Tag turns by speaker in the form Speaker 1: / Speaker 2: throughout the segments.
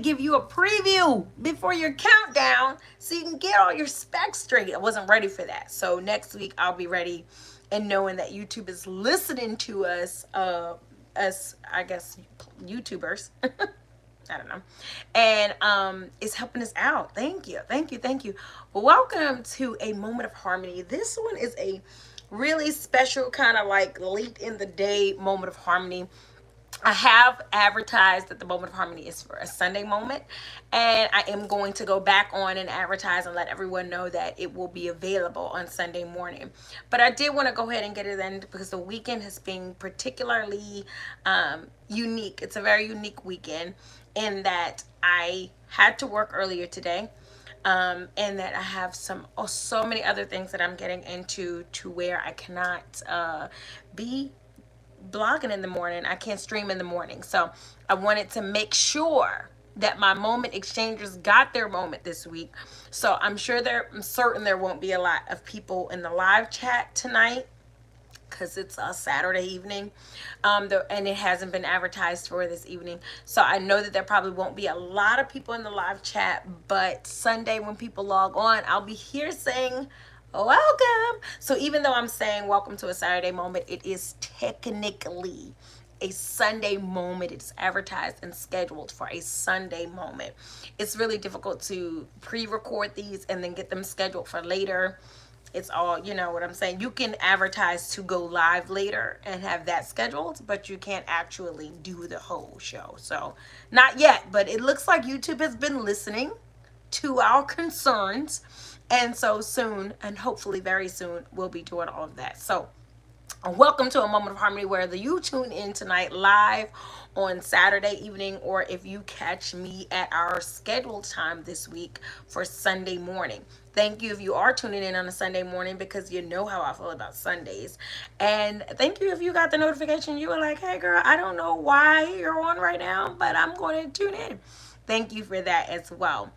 Speaker 1: give you a preview before your countdown so you can get all your specs straight. I wasn't ready for that. So next week I'll be ready and knowing that YouTube is listening to us, I guess, YouTubers. I don't know. And it's helping us out. Thank you. Thank you. Thank you. Welcome to a Moment of Harmony. This one is a really special kind of like late in the day moment of harmony. I have advertised that the Moment of Harmony is for a Sunday moment, and I am going to go back on and advertise and let everyone know that it will be available on Sunday morning. But I did want to go ahead and get it in because the weekend has been particularly unique. It's a very unique weekend in that I had to work earlier today. And that I have so many other things that I'm getting into to where I cannot be blogging in the morning. I can't stream in the morning. So I wanted to make sure that my moment exchangers got their moment this week. So I'm certain there won't be a lot of people in the live chat tonight because it's a Saturday evening, and it hasn't been advertised for this evening. So I know that there probably won't be a lot of people in the live chat, but Sunday when people log on, I'll be here saying welcome. So even though I'm saying welcome to a Saturday moment, it is technically a Sunday moment. It's advertised and scheduled for a Sunday moment. It's really difficult to pre-record these and then get them scheduled for later. It's all, you know what I'm saying. You can advertise to go live later and have that scheduled, but you can't actually do the whole show. So not yet, but it looks like YouTube has been listening to our concerns, and so soon, and hopefully very soon, we'll be doing all of that. So welcome to a Moment of Harmony, whether you tune in tonight live on Saturday evening or if you catch me at our scheduled time this week for Sunday morning. Thank you if you are tuning in on a Sunday morning because you know how I feel about Sundays. And thank you if you got the notification. You were like, hey girl, I don't know why you're on right now, but I'm going to tune in. Thank you for that as well.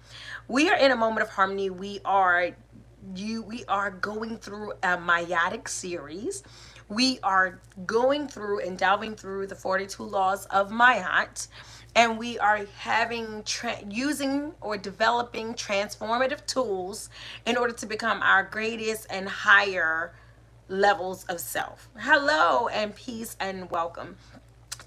Speaker 1: We are in a Moment of Harmony. We are going through a meiotic series. We are going through and delving through the 42 laws of Mayat, and we are using or developing transformative tools in order to become our greatest and higher levels of self. Hello and peace and welcome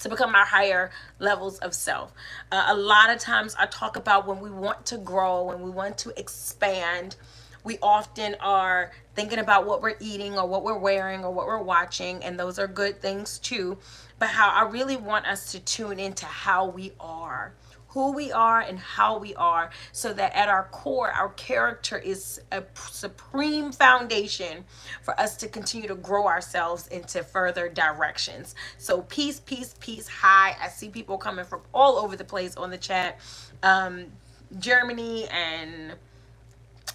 Speaker 1: to become our higher levels of self. A lot of times I talk about when we want to grow, when we want to expand, we often are thinking about what we're eating or what we're wearing or what we're watching, and those are good things too. But how I really want us to tune into how we are, who we are and how we are, so that at our core, our character is a supreme foundation for us to continue to grow ourselves into further directions. So peace, peace, peace. Hi. I see people coming from all over the place on the chat. Germany and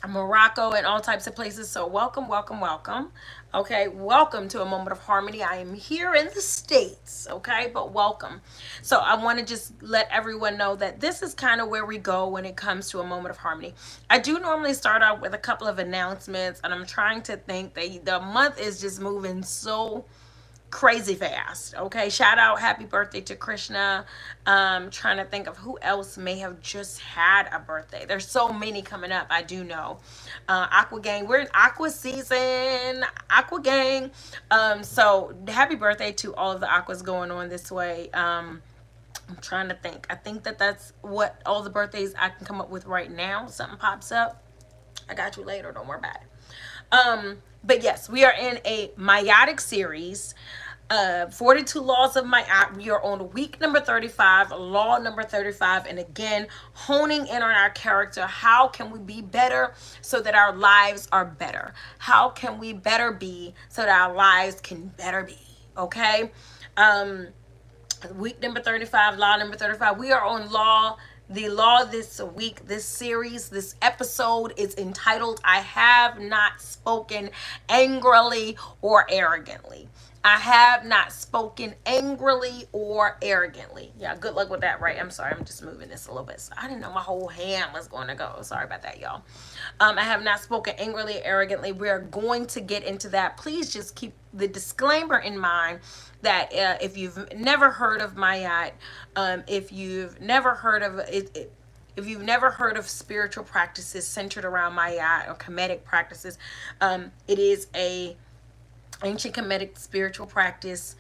Speaker 1: Morocco and all types of places. So welcome, welcome, welcome. Okay, welcome to a Moment of Harmony. I am here in the States, okay, but welcome. So I want to just let everyone know that this is kind of where we go when it comes to a Moment of Harmony. I do normally start out with a couple of announcements, and I'm trying to think that the month is just moving so crazy fast. Okay, shout out happy birthday to Krishna. Trying to think of who else may have just had a birthday. There's so many coming up, I do know. Aqua Gang, we're in Aqua season. Aqua Gang. So happy birthday to all of the Aquas going on this way. I'm trying to think. I think that's what all the birthdays I can come up with right now. Something pops up, I got you later, don't worry about it. But yes, we are in a meiotic series. 42 laws of Mayat. We are on week number 35, law number 35, and again, honing in on our character. How can we be better so that our lives are better? How can we better be so that our lives can better be? Okay. Week number 35, law number 35. We are on the law this week. This series, this episode is entitled, I have not spoken angrily or arrogantly. I have not spoken angrily or arrogantly. Yeah, good luck with that, right? I'm sorry, I'm just moving this a little bit. So I didn't know my whole hand was going to go. Sorry about that, y'all. I have not spoken angrily or arrogantly. We're going to get into that. Please just keep the disclaimer in mind that if you've never heard of Mayat, if you've never heard of it, if you've never heard of spiritual practices centered around Maya or Kemetic practices, it is a ancient Kemetic spiritual practice,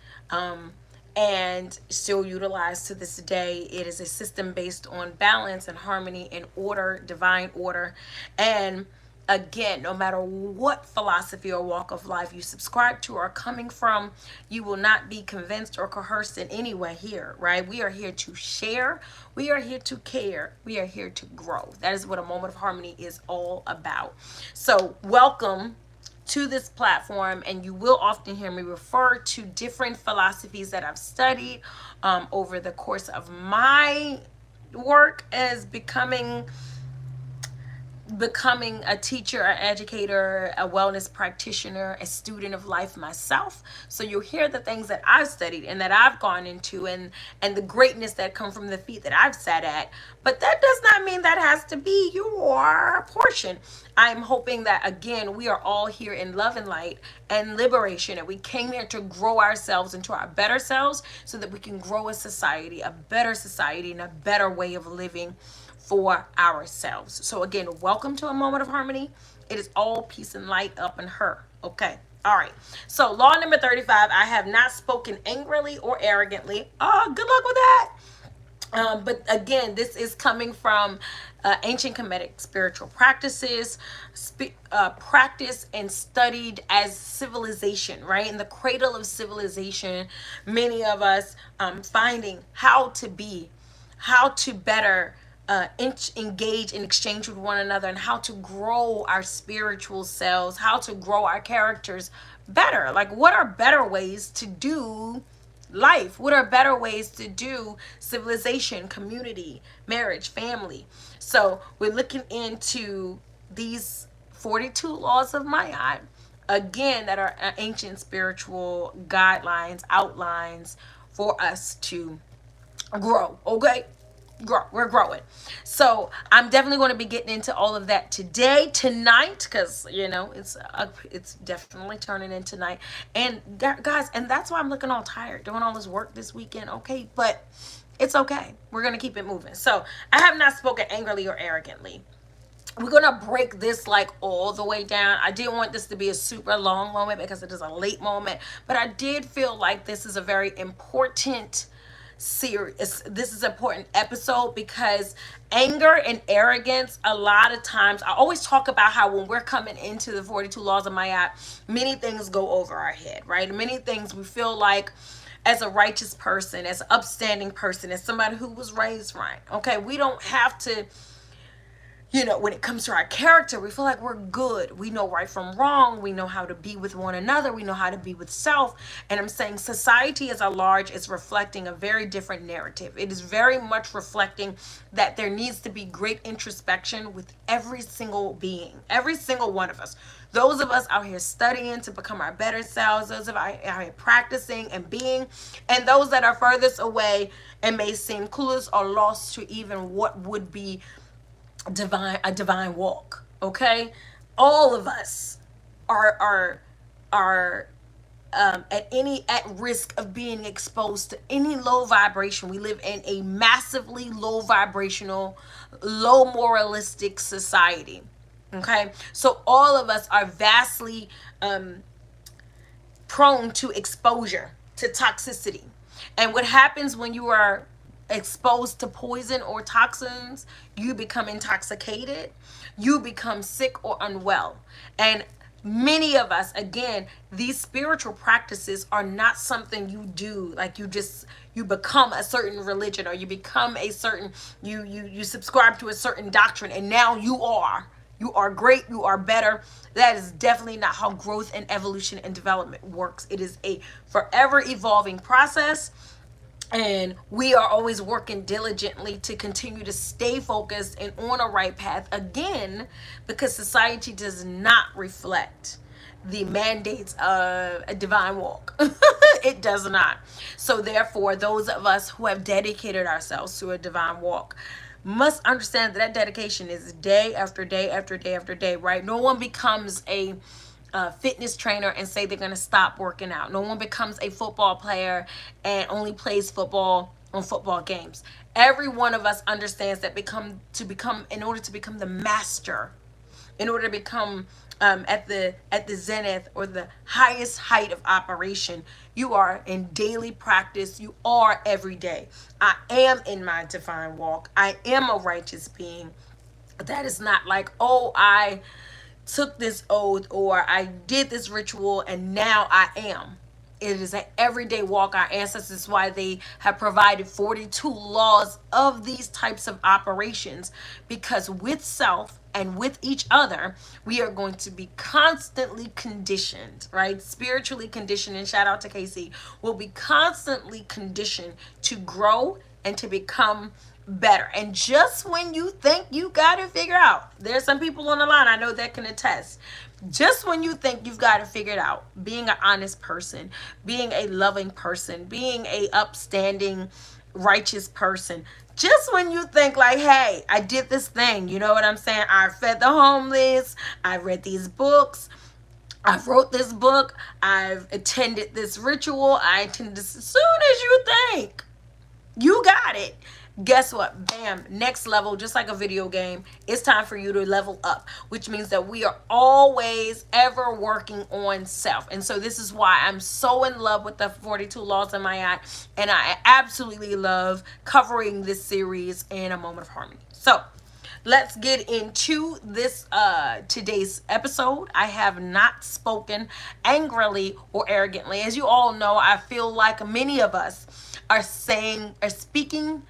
Speaker 1: and still utilized to this day. It is a system based on balance and harmony and order, divine order. And again, no matter what philosophy or walk of life you subscribe to or are coming from, you will not be convinced or coerced in any way here, right? We are here to share. We are here to care. We are here to grow. That is what a Moment of Harmony is all about. So welcome to this platform, and you will often hear me refer to different philosophies that I've studied over the course of my work as becoming a teacher, an educator, a wellness practitioner, a student of life myself. So you'll hear the things that I've studied and that I've gone into, and the greatness that come from the feet that I've sat at. But that does not mean that has to be your portion. I'm hoping that, again, we are all here in love and light and liberation, and we came here to grow ourselves into our better selves so that we can grow a society, a better society, and a better way of living for ourselves. So again, welcome to a Moment of Harmony. It is all peace and light up in her. Okay. All right. So law number 35, I have not spoken angrily or arrogantly. Oh, good luck with that. But again, this is coming from ancient Kemetic spiritual practices, practiced and studied as civilization, right? In the cradle of civilization, many of us finding how to better engage and exchange with one another, and how to grow our spiritual selves, how to grow our characters better. Like, what are better ways to do life? What are better ways to do civilization, community, marriage, family? So we're looking into these 42 laws of Maya, again, that are ancient spiritual guidelines, outlines for us to grow. Okay, we're growing. So I'm definitely going to be getting into all of that tonight, because it's definitely turning in tonight. And guys, and that's why I'm looking all tired doing all this work this weekend. Okay, but it's okay, we're gonna keep it moving. So I have not spoken angrily or arrogantly. We're gonna break this like all the way down. I didn't want this to be a super long moment because it is a late moment, but I did feel like this is a very important series. This is an important episode because anger and arrogance, a lot of times, I always talk about how when we're coming into the 42 laws of Maya, many things go over our head, right? Many things we feel like, as a righteous person, as an upstanding person, as somebody who was raised right, okay, we don't have to, when it comes to our character, we feel like we're good. We know right from wrong. We know how to be with one another. We know how to be with self. And I'm saying society as a large is reflecting a very different narrative. It is very much reflecting that there needs to be great introspection with every single being, every single one of us. Those of us out here studying to become our better selves, those of us out here practicing and being, and those that are furthest away and may seem clueless or lost to even what would be a divine walk. Okay, all of us are at risk of being exposed to any low vibration. We live in a massively low vibrational, low moralistic society. Okay, so all of us are vastly prone to exposure to toxicity. And what happens when you are exposed to poison or toxins, you become intoxicated, you become sick or unwell. And many of us, again, these spiritual practices are not something you do like you become a certain religion, or you become a certain, you subscribe to a certain doctrine, and now you are great, you are better. That is definitely not how growth and evolution and development works. It is a forever evolving process. And we are always working diligently to continue to stay focused and on a right path, again, because society does not reflect the mandates of a divine walk. It does not. So therefore, those of us who have dedicated ourselves to a divine walk must understand that dedication is day after day after day after day, right? No one becomes a fitness trainer and say they're going to stop working out. No one becomes a football player and only plays football on football games. Every one of us understands that in order to become the master, in order to become at the zenith or the highest height of operation, you are in daily practice. You are every day. I am in my divine walk. I am a righteous being. That is not like, oh, I took this oath or I did this ritual and now I am. It is an everyday walk. Our ancestors, why they have provided 42 laws of these types of operations, because with self and with each other, we are going to be constantly conditioned, right? Spiritually conditioned. And shout out to Casey, will be constantly conditioned to grow and to become better. And just when you think you got it figured out, there's some people on the line I know that can attest. Just when you think you've got it figured out, being an honest person, being a loving person, being a upstanding, righteous person, just when you think like, hey, I did this thing, you know what I'm saying? I fed the homeless, I read these books, I've wrote this book, I've attended this ritual, I attended this. As soon as you think you got it, guess what? Bam, next level. Just like a video game, it's time for you to level up, which means that we are always ever working on self. And so this is why I'm so in love with the 42 laws of Maya, and I absolutely love covering this series in a moment of harmony. So let's get into this today's episode. I have not spoken angrily or arrogantly. As you all know, I feel like many of us are speaking,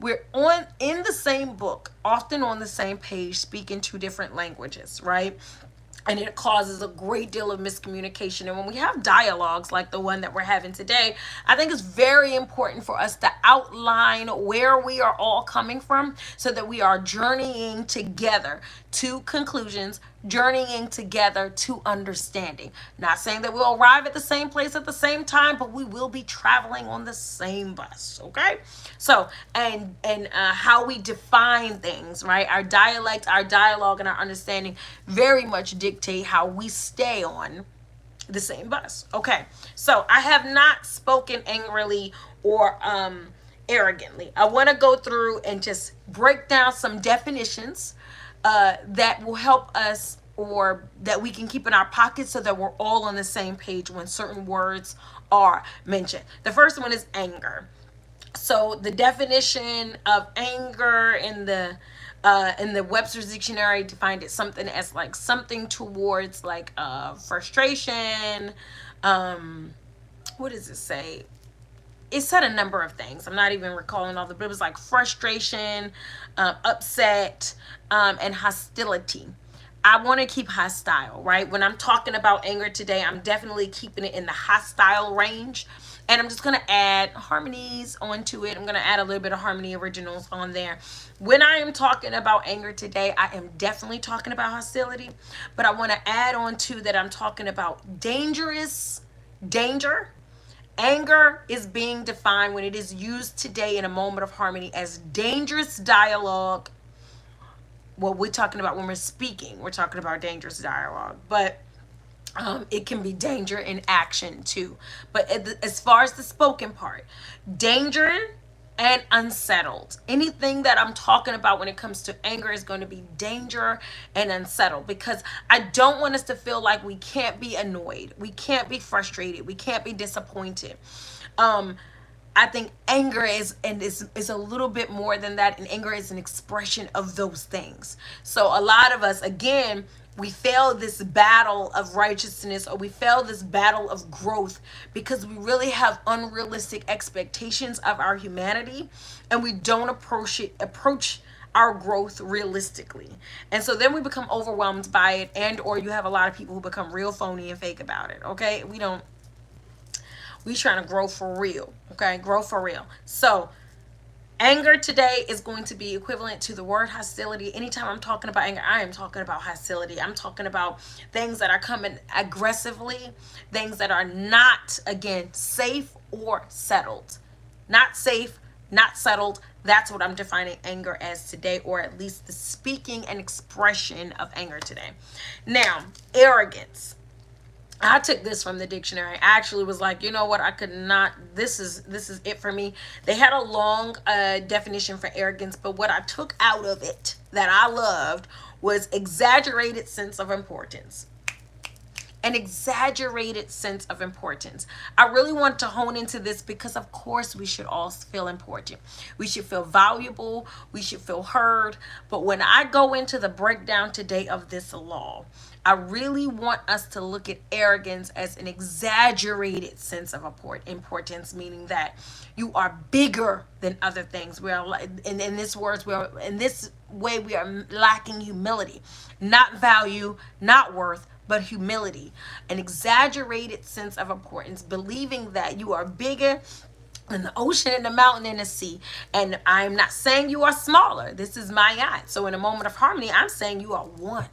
Speaker 1: we're on in the same book, often on the same page, speaking two different languages, right? And it causes a great deal of miscommunication. And when we have dialogues like the one that we're having today, I think it's very important for us to outline where we are all coming from so that we are journeying together to conclusions, journeying together to understanding. Not saying that we'll arrive at the same place at the same time, but we will be traveling on the same bus, okay? So, and how we define things, right? Our dialect, our dialogue, and our understanding very much dictate how we stay on the same bus. Okay, so I have not spoken angrily or arrogantly. I want to go through and just break down some definitions that will help us, or that we can keep in our pockets so that we're all on the same page when certain words are mentioned. The first one is anger. So the definition of anger in the Webster's dictionary defined it something as like something towards like frustration. What does it say? It said a number of things. I'm not even recalling all the, but it was like frustration, upset, and hostility. I want to keep hostile, right? When I'm talking about anger today, I'm definitely keeping it in the hostile range. And I'm just going to add harmonies onto it. I'm going to add a little bit of harmony originals on there. When I am talking about anger today, I am definitely talking about hostility. But I want to add on to that, I'm talking about danger. Anger is being defined when it is used today in a moment of harmony as dangerous dialogue. Well, we're talking about when we're speaking, we're talking about dangerous dialogue, but it can be danger in action too. But as far as the spoken part, danger and unsettled. Anything that I'm talking about when it comes to anger is going to be danger and unsettled, because I don't want us to feel like we can't be annoyed, we can't be frustrated, we can't be disappointed. I think anger is a little bit more than that, and anger is an expression of those things. So a lot of us, again, we fail this battle of righteousness, or we fail this battle of growth because we really have unrealistic expectations of our humanity, and we don't approach our growth realistically. And so then we become overwhelmed by it, and or you have a lot of people who become real phony and fake about it. Okay, we trying to grow for real. Okay, grow for real. So anger today is going to be equivalent to the word hostility. Anytime I'm talking about anger, I am talking about hostility. I'm talking about things that are coming aggressively, things that are not, again, safe or settled. Not safe, not settled. That's what I'm defining anger as today, or at least the speaking and expression of anger today. Now, arrogance. I took this from the dictionary. I actually was like, you know what? I could not. This is it for me. They had a long definition for arrogance, but what I took out of it that I loved was exaggerated sense of importance. An exaggerated sense of importance. I really want to hone into this because, of course, we should all feel important. We should feel valuable. We should feel heard. But when I go into the breakdown today of this law, I really want us to look at arrogance as an exaggerated sense of importance, meaning that you are bigger than other things. We are, in this words, we are in this way we are lacking humility, not value, not worth, but humility, an exaggerated sense of importance, believing that you are bigger than the ocean and the mountain and the sea. And I'm not saying you are smaller. This is my yacht. So in a moment of harmony, I'm saying you are one.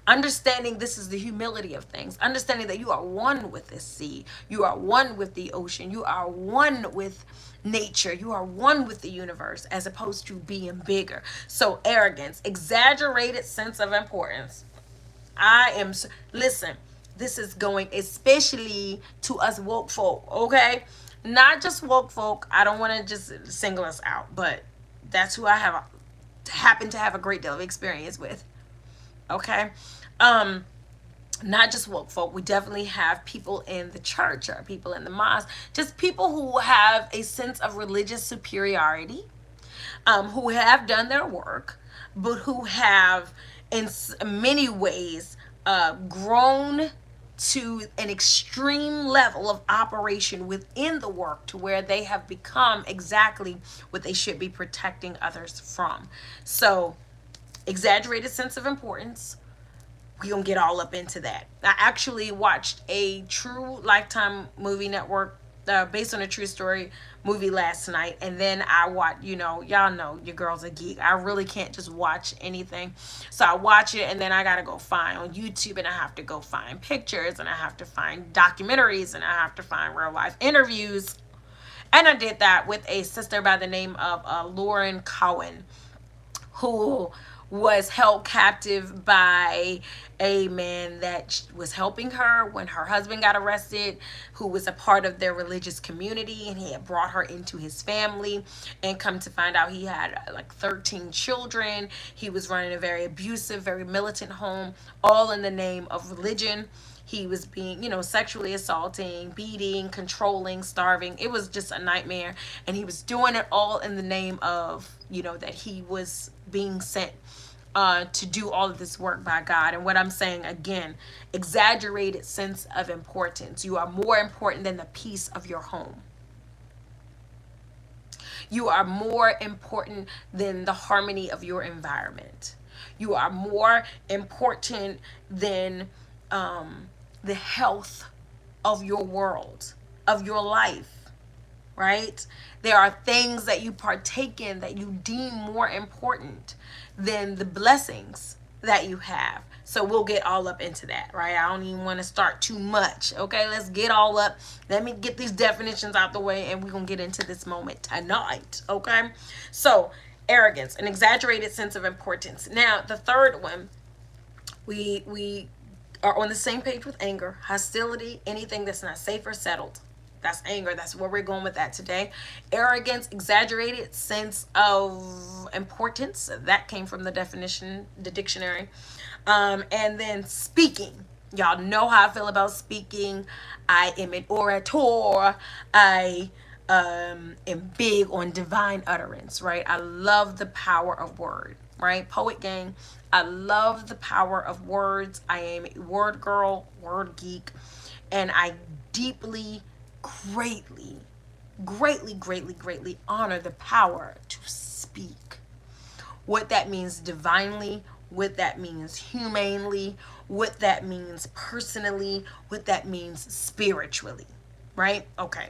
Speaker 1: Understanding this is the humility of things. Understanding that you are one with the sea. You are one with the ocean. You are one with nature. You are one with the universe as opposed to being bigger. So arrogance, exaggerated sense of importance. I am, listen, this is going especially to us woke folk, okay? Not just woke folk. I don't want to just single us out, but that's who I have happen to have a great deal of experience with, okay? Um, Not just woke folk. We definitely have people in the church or people in the mosque, just people who have a sense of religious superiority, who have done their work, but who have, in many ways, grown to an extreme level of operation within the work to where they have become exactly what they should be protecting others from. So, exaggerated sense of importance, we gonna get all up into that. I actually watched a true Lifetime movie network based on a true story movie last night, and then I watched, y'all know your girl's a geek. I really can't just watch anything, so I watch it and then I gotta go find on YouTube, and I have to go find pictures, and I have to find documentaries, and I have to find real life interviews, and I did that with a sister by the name of Lauren Cohen, who was held captive by a man that was helping her when her husband got arrested, who was a part of their religious community, and he had brought her into his family, and come to find out he had like 13 children. He was running a very abusive, very militant home, all in the name of religion. He was being, sexually assaulting, beating, controlling, starving. It was just a nightmare. And he was doing it all in the name of, that he was being sent to do all of this work by God. And what I'm saying again, exaggerated sense of importance. You are more important than the peace of your home. You are more important than the harmony of your environment. You are more important than the health of your world, of your life, right? There are things that you partake in that you deem more important than the blessings that you have. So we'll get all up into that, right? I don't even want to start too much. Okay, let's get all up. Let me get these definitions out the way, and we're going to get into this moment tonight, okay? So, arrogance, an exaggerated sense of importance. Now, the third one, we are on the same page with anger, hostility, anything that's not safe or settled. That's anger. That's where we're going with that today. Arrogance, exaggerated sense of importance. That came from the definition, the dictionary. And then speaking. Y'all know how I feel about speaking. I am an orator. I am big on divine utterance, right? I love the power of word, right? Poet gang. I love the power of words. I am a word girl, word geek, and I deeply, greatly, greatly honor the power to speak. What that means divinely, what that means humanely, what that means personally, what that means spiritually, right? Okay,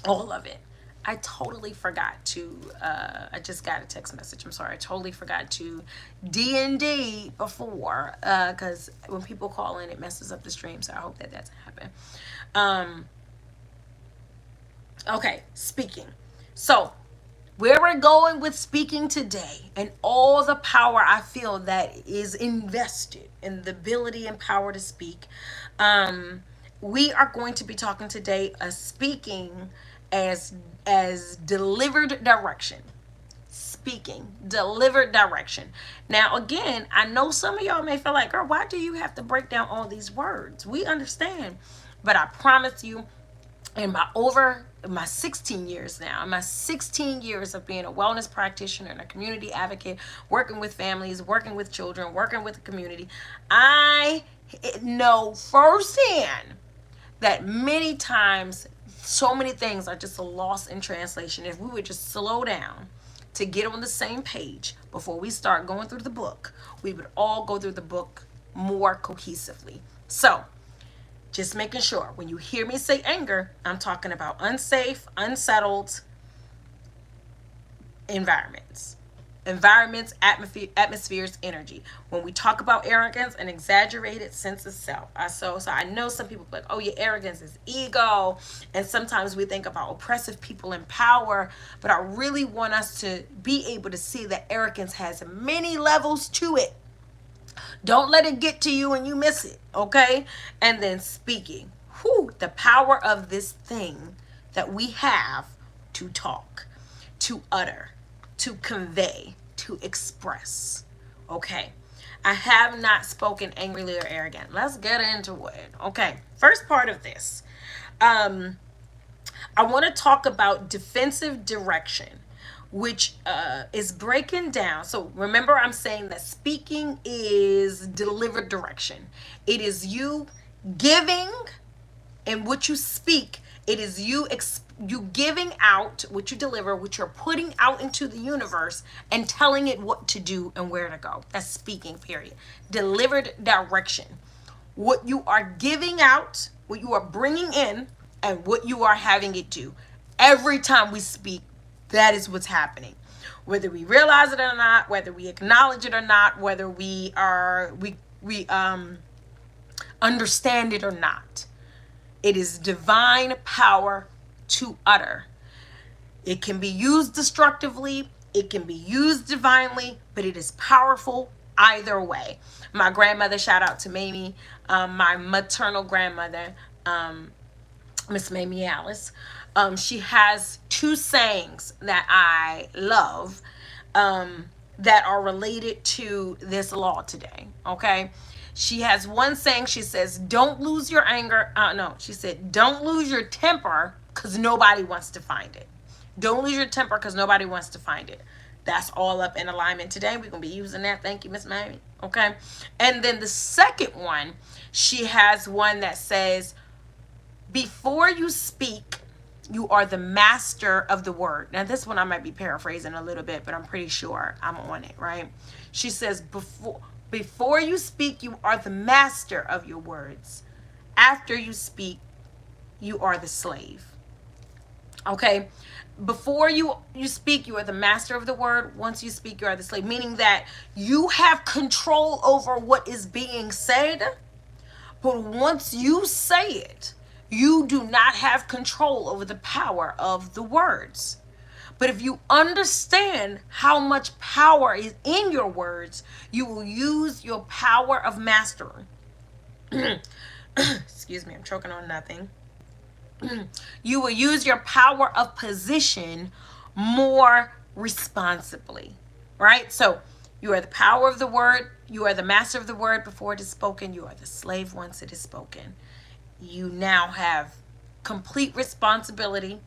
Speaker 1: all of it. I totally forgot to, I just got a text message. I'm sorry. I totally forgot to D&D before, because when people call in, it messes up the stream. So I hope that doesn't happen. Okay, speaking. So where we're going with speaking today, and all the power I feel that is invested in the ability and power to speak, we are going to be talking today speaking as delivered direction. Speaking delivered direction. Now again, I know some of y'all may feel like, girl, why do you have to break down all these words? We understand, but I promise you, in my 16 years now, in my 16 years of being a wellness practitioner and a community advocate, working with families, working with children, working with the community, I know firsthand that many times so many things are just a loss in translation. If we would just slow down to get on the same page before we start going through the book, we would all go through the book more cohesively. So just making sure when you hear me say anger, I'm talking about unsafe, unsettled environments. Atmospheres, energy. When we talk about arrogance, an exaggerated sense of self. So I know some people are like, oh, your arrogance is ego. And sometimes we think about oppressive people in power. But I really want us to be able to see that arrogance has many levels to it. Don't let it get to you and you miss it, okay? And then speaking. The power of this thing that we have to talk, to utter, to convey, to express, okay? I have not spoken angrily or arrogant. Let's get into it, okay? First part of this. I want to talk about defensive direction, which is breaking down. So remember, I'm saying that speaking is delivered direction. It is you giving, and what you speak, it is you giving out what you deliver, what you're putting out into the universe and telling it what to do and where to go. That's speaking, period. Delivered direction. What you are giving out, what you are bringing in, and what you are having it do. Every time we speak, that is what's happening. Whether we realize it or not, whether we acknowledge it or not, whether we understand it or not. It is divine power to utter. It can be used destructively, it can be used divinely, but it is powerful either way. My grandmother, shout out to Mamie, my maternal grandmother, Miss Mamie Alice. She has two sayings that I love that are related to this law today, okay? She has one saying. She says, don't lose your anger. No, she said, don't lose your temper because nobody wants to find it. Don't lose your temper because nobody wants to find it. That's all up in alignment today. We're going to be using that. Thank you, Miss Mamie. Okay. And then the second one, she has one that says, before you speak, you are the master of the word. Now, this one I might be paraphrasing a little bit, but I'm pretty sure I'm on it, right? She says, before you speak, you are the master of your words. After you speak, you are the slave. Okay? Before you speak, you are the master of the word. Once you speak, you are the slave. Meaning that you have control over what is being said. But once you say it, you do not have control over the power of the words. But if you understand how much power is in your words, you will use your power of mastery. Excuse me, I'm choking on nothing. You will use your power of position more responsibly, right? So you are the power of the word. You are the master of the word before it is spoken. You are the slave once it is spoken. You now have complete responsibility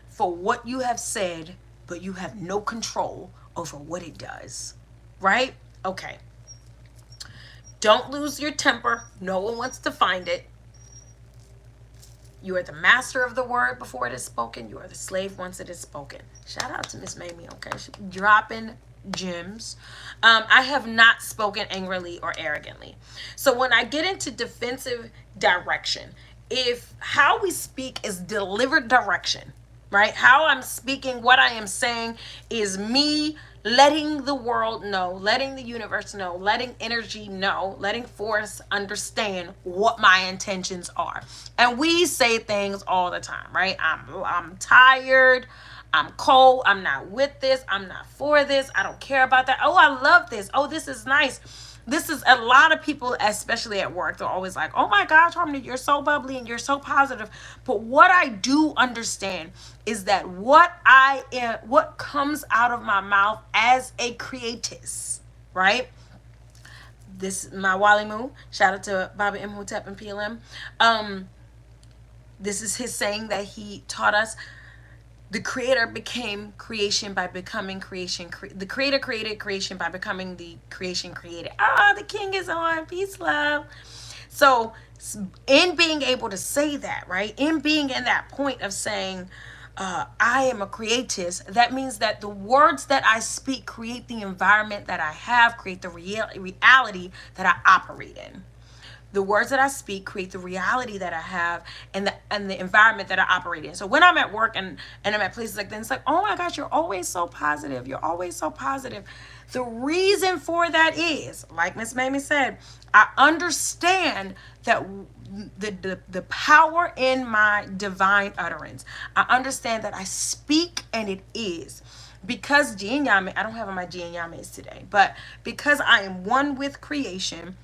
Speaker 1: for what you have said, but you have no control over what it does, right? Okay. Don't lose your temper. No one wants to find it. You are the master of the word before it is spoken. You are the slave once it is spoken. Shout out to Miss Mamie, okay? She dropping gems. I have not spoken angrily or arrogantly. So when I get into defensive direction, if how we speak is delivered direction, right? How I'm speaking, what I am saying is me letting the world know, letting the universe know, letting energy know, letting force understand what my intentions are. And we say things all the time, right? I'm tired. I'm cold. I'm not with this. I'm not for this. I don't care about that. Oh, I love this. Oh, this is nice. This is a lot of people, especially at work, they're always like, oh my gosh, Harmony, you're so bubbly and you're so positive. But what I do understand is that what comes out of my mouth as a creatus, right? This my Wally Moo. Shout out to Baba Imhotep and PLM. This is his saying that he taught us. The creator became creation by becoming creation. The creator created creation by becoming the creation created. Ah, the king is on. Peace, love. So, in being able to say that, right? In being in that point of saying, I am a creatist, that means that the words that I speak create the environment that I have, create the reality that I operate in. The words that I speak create the reality that I have and the environment that I operate in. So when I'm at work and I'm at places like that, it's like, oh my gosh, you're always so positive. You're always so positive. The reason for that is, like Miss Mamie said, I understand that the power in my divine utterance. I understand that I speak and it is. Because Jinyame, I don't have my Jinyames today, but because I am one with creation,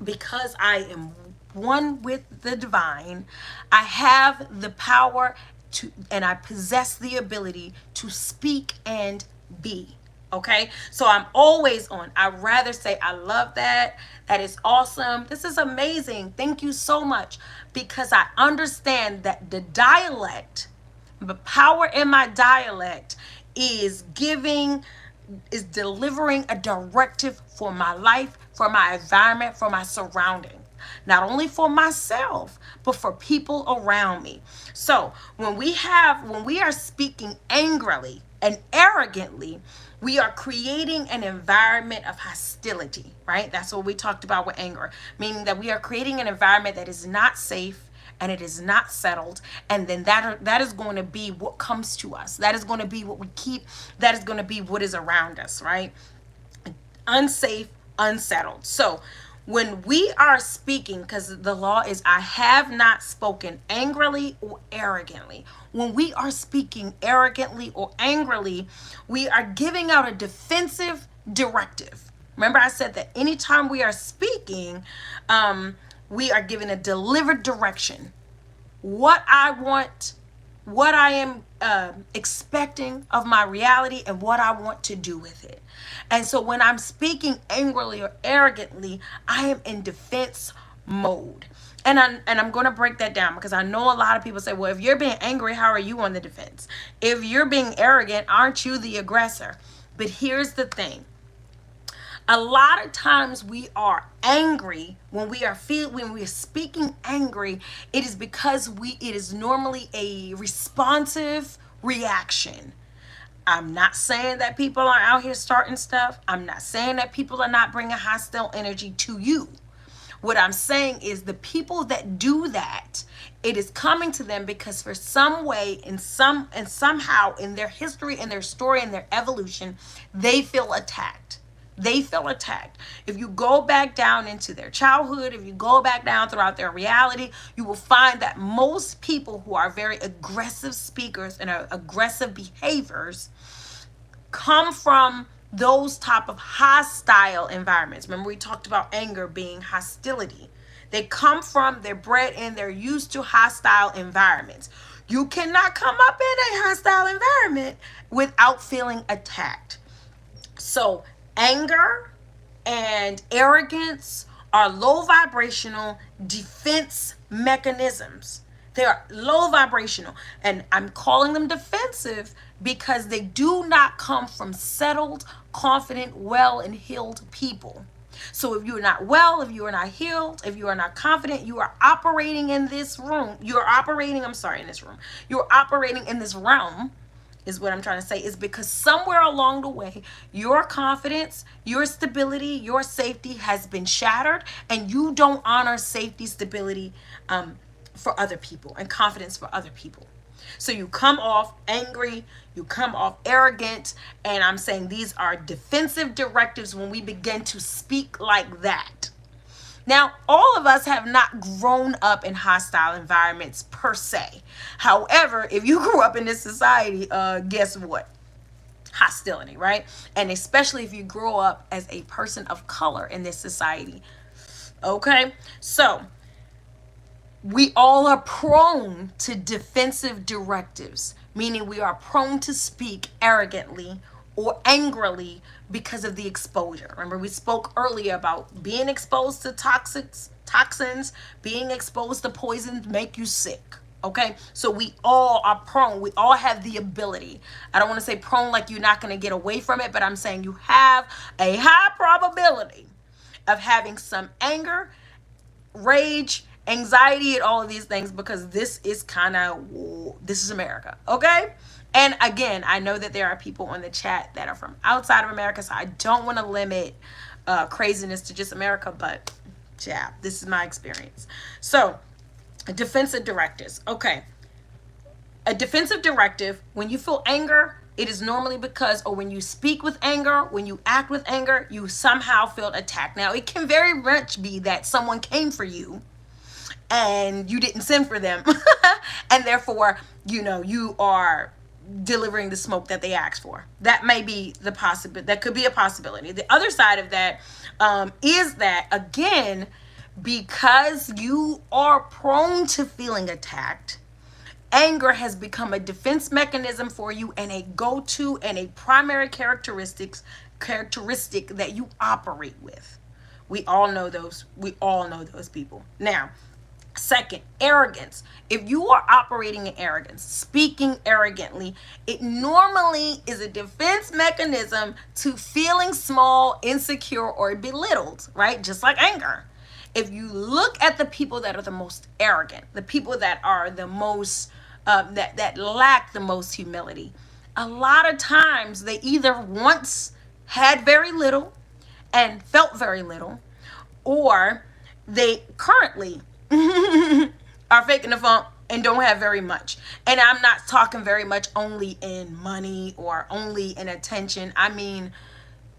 Speaker 1: because I am one with the divine, I have the power to, and I possess the ability to speak and be. Okay, so I'm always on. I'd rather say, I love that. That is awesome. This is amazing. Thank you so much. Because I understand that the dialect, the power in my dialect is delivering a directive for my life, for my environment, for my surrounding. Not only for myself, but for people around me. So when we are speaking angrily and arrogantly, we are creating an environment of hostility, right? That's what we talked about with anger, meaning that we are creating an environment that is not safe, and it is not settled, and then that is going to be what comes to us. That is going to be what we keep. That is going to be what is around us, right? Unsafe, unsettled. So when we are speaking, because the law is, I have not spoken angrily or arrogantly. When we are speaking arrogantly or angrily, we are giving out a defensive directive. Remember, I said that anytime we are speaking, we are given a delivered direction. What I want, what I am expecting of my reality, and what I want to do with it. And so when I'm speaking angrily or arrogantly, I am in defense mode. And I'm going to break that down, because I know a lot of people say, well, if you're being angry, how are you on the defense? If you're being arrogant, aren't you the aggressor? But here's the thing. A lot of times we are angry when we are speaking angry. It is because it is normally a responsive reaction. I'm not saying that people are out here starting stuff. I'm not saying that people are not bringing hostile energy to you. What I'm saying is the people that do that, it is coming to them because for some way and somehow in their history and their story and their evolution, they feel attacked. They feel attacked. If you go back down into their childhood, if you go back down throughout their reality, you will find that most people who are very aggressive speakers and aggressive behaviors come from those type of hostile environments. Remember, we talked about anger being hostility. They come from, they're bred in, they're used to hostile environments. You cannot come up in a hostile environment without feeling attacked. So anger and arrogance are low vibrational defense mechanisms. They are low vibrational, and I'm calling them defensive because they do not come from settled, confident, well, and healed people. So if you are not well, if you are not healed, if you are not confident, you are operating in this room. You're operating in this realm, is what I'm trying to say, is because somewhere along the way, your confidence, your stability, your safety has been shattered, and you don't honor safety, stability for other people, and confidence for other people. So you come off angry, you come off arrogant, and I'm saying these are defensive directives when we begin to speak like that. Now, all of us have not grown up in hostile environments per se. However, if you grew up in this society, guess what? hostility, right? And especially if you grow up as a person of color in this society. Okay? So, we all are prone to defensive directives, meaning we are prone to speak arrogantly or angrily because of the exposure. Remember, we spoke earlier about being exposed to toxins, being exposed to poisons make you sick. Okay, so we all are prone. We all have the ability. I don't want to say prone like you're not going to get away from it, but I'm saying you have a high probability of having some anger, rage, anxiety, and all of these things, because this is kind of, this is America, okay? And again, I know that there are people on the chat that are from outside of America, so I don't want to limit craziness to just America, but yeah, this is my experience. So, defensive directives. Okay, a defensive directive, when you feel anger, it is normally because, or when you speak with anger, when you act with anger, you somehow feel attacked. Now, it can very much be that someone came for you and you didn't send for them. And therefore, you are delivering the smoke that they asked for. That may be the possibility. That could be a possibility. The other side of that is that, again, because you are prone to feeling attacked, anger has become a defense mechanism for you and a go-to and a primary characteristic that you operate with. We all know those. We all know those people. Now, second, arrogance. If you are operating in arrogance, speaking arrogantly, it normally is a defense mechanism to feeling small, insecure, or belittled, right? Just like anger. If you look at the people that are the most arrogant, the people that are the most that lack the most humility, a lot of times they either once had very little and felt very little, or they currently are faking the funk and don't have very much. And I'm not talking very much only in money or only in attention. I mean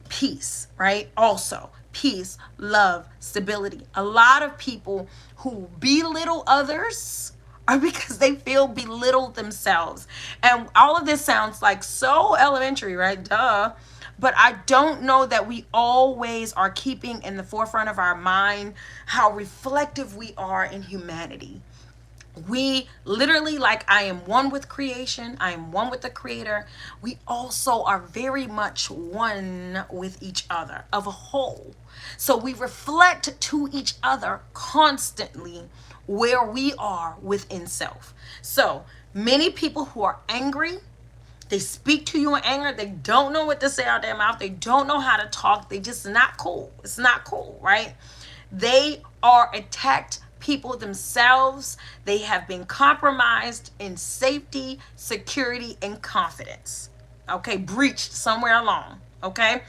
Speaker 1: peace, right? Also, peace, love, stability. A lot of people who belittle others are because they feel belittled themselves. And all of this sounds like so elementary, right? Duh. But I don't know that we always are keeping in the forefront of our mind how reflective we are in humanity. We literally, like, I am one with creation, I am one with the creator. We also are very much one with each other, of a whole. So we reflect to each other constantly where we are within self. So many people who are angry, they speak to you in anger. They don't know what to say out their mouth. They don't know how to talk. They just not cool. It's not cool, right? They are attacked people themselves. They have been compromised in safety, security, and confidence. Okay, breached somewhere along. Okay,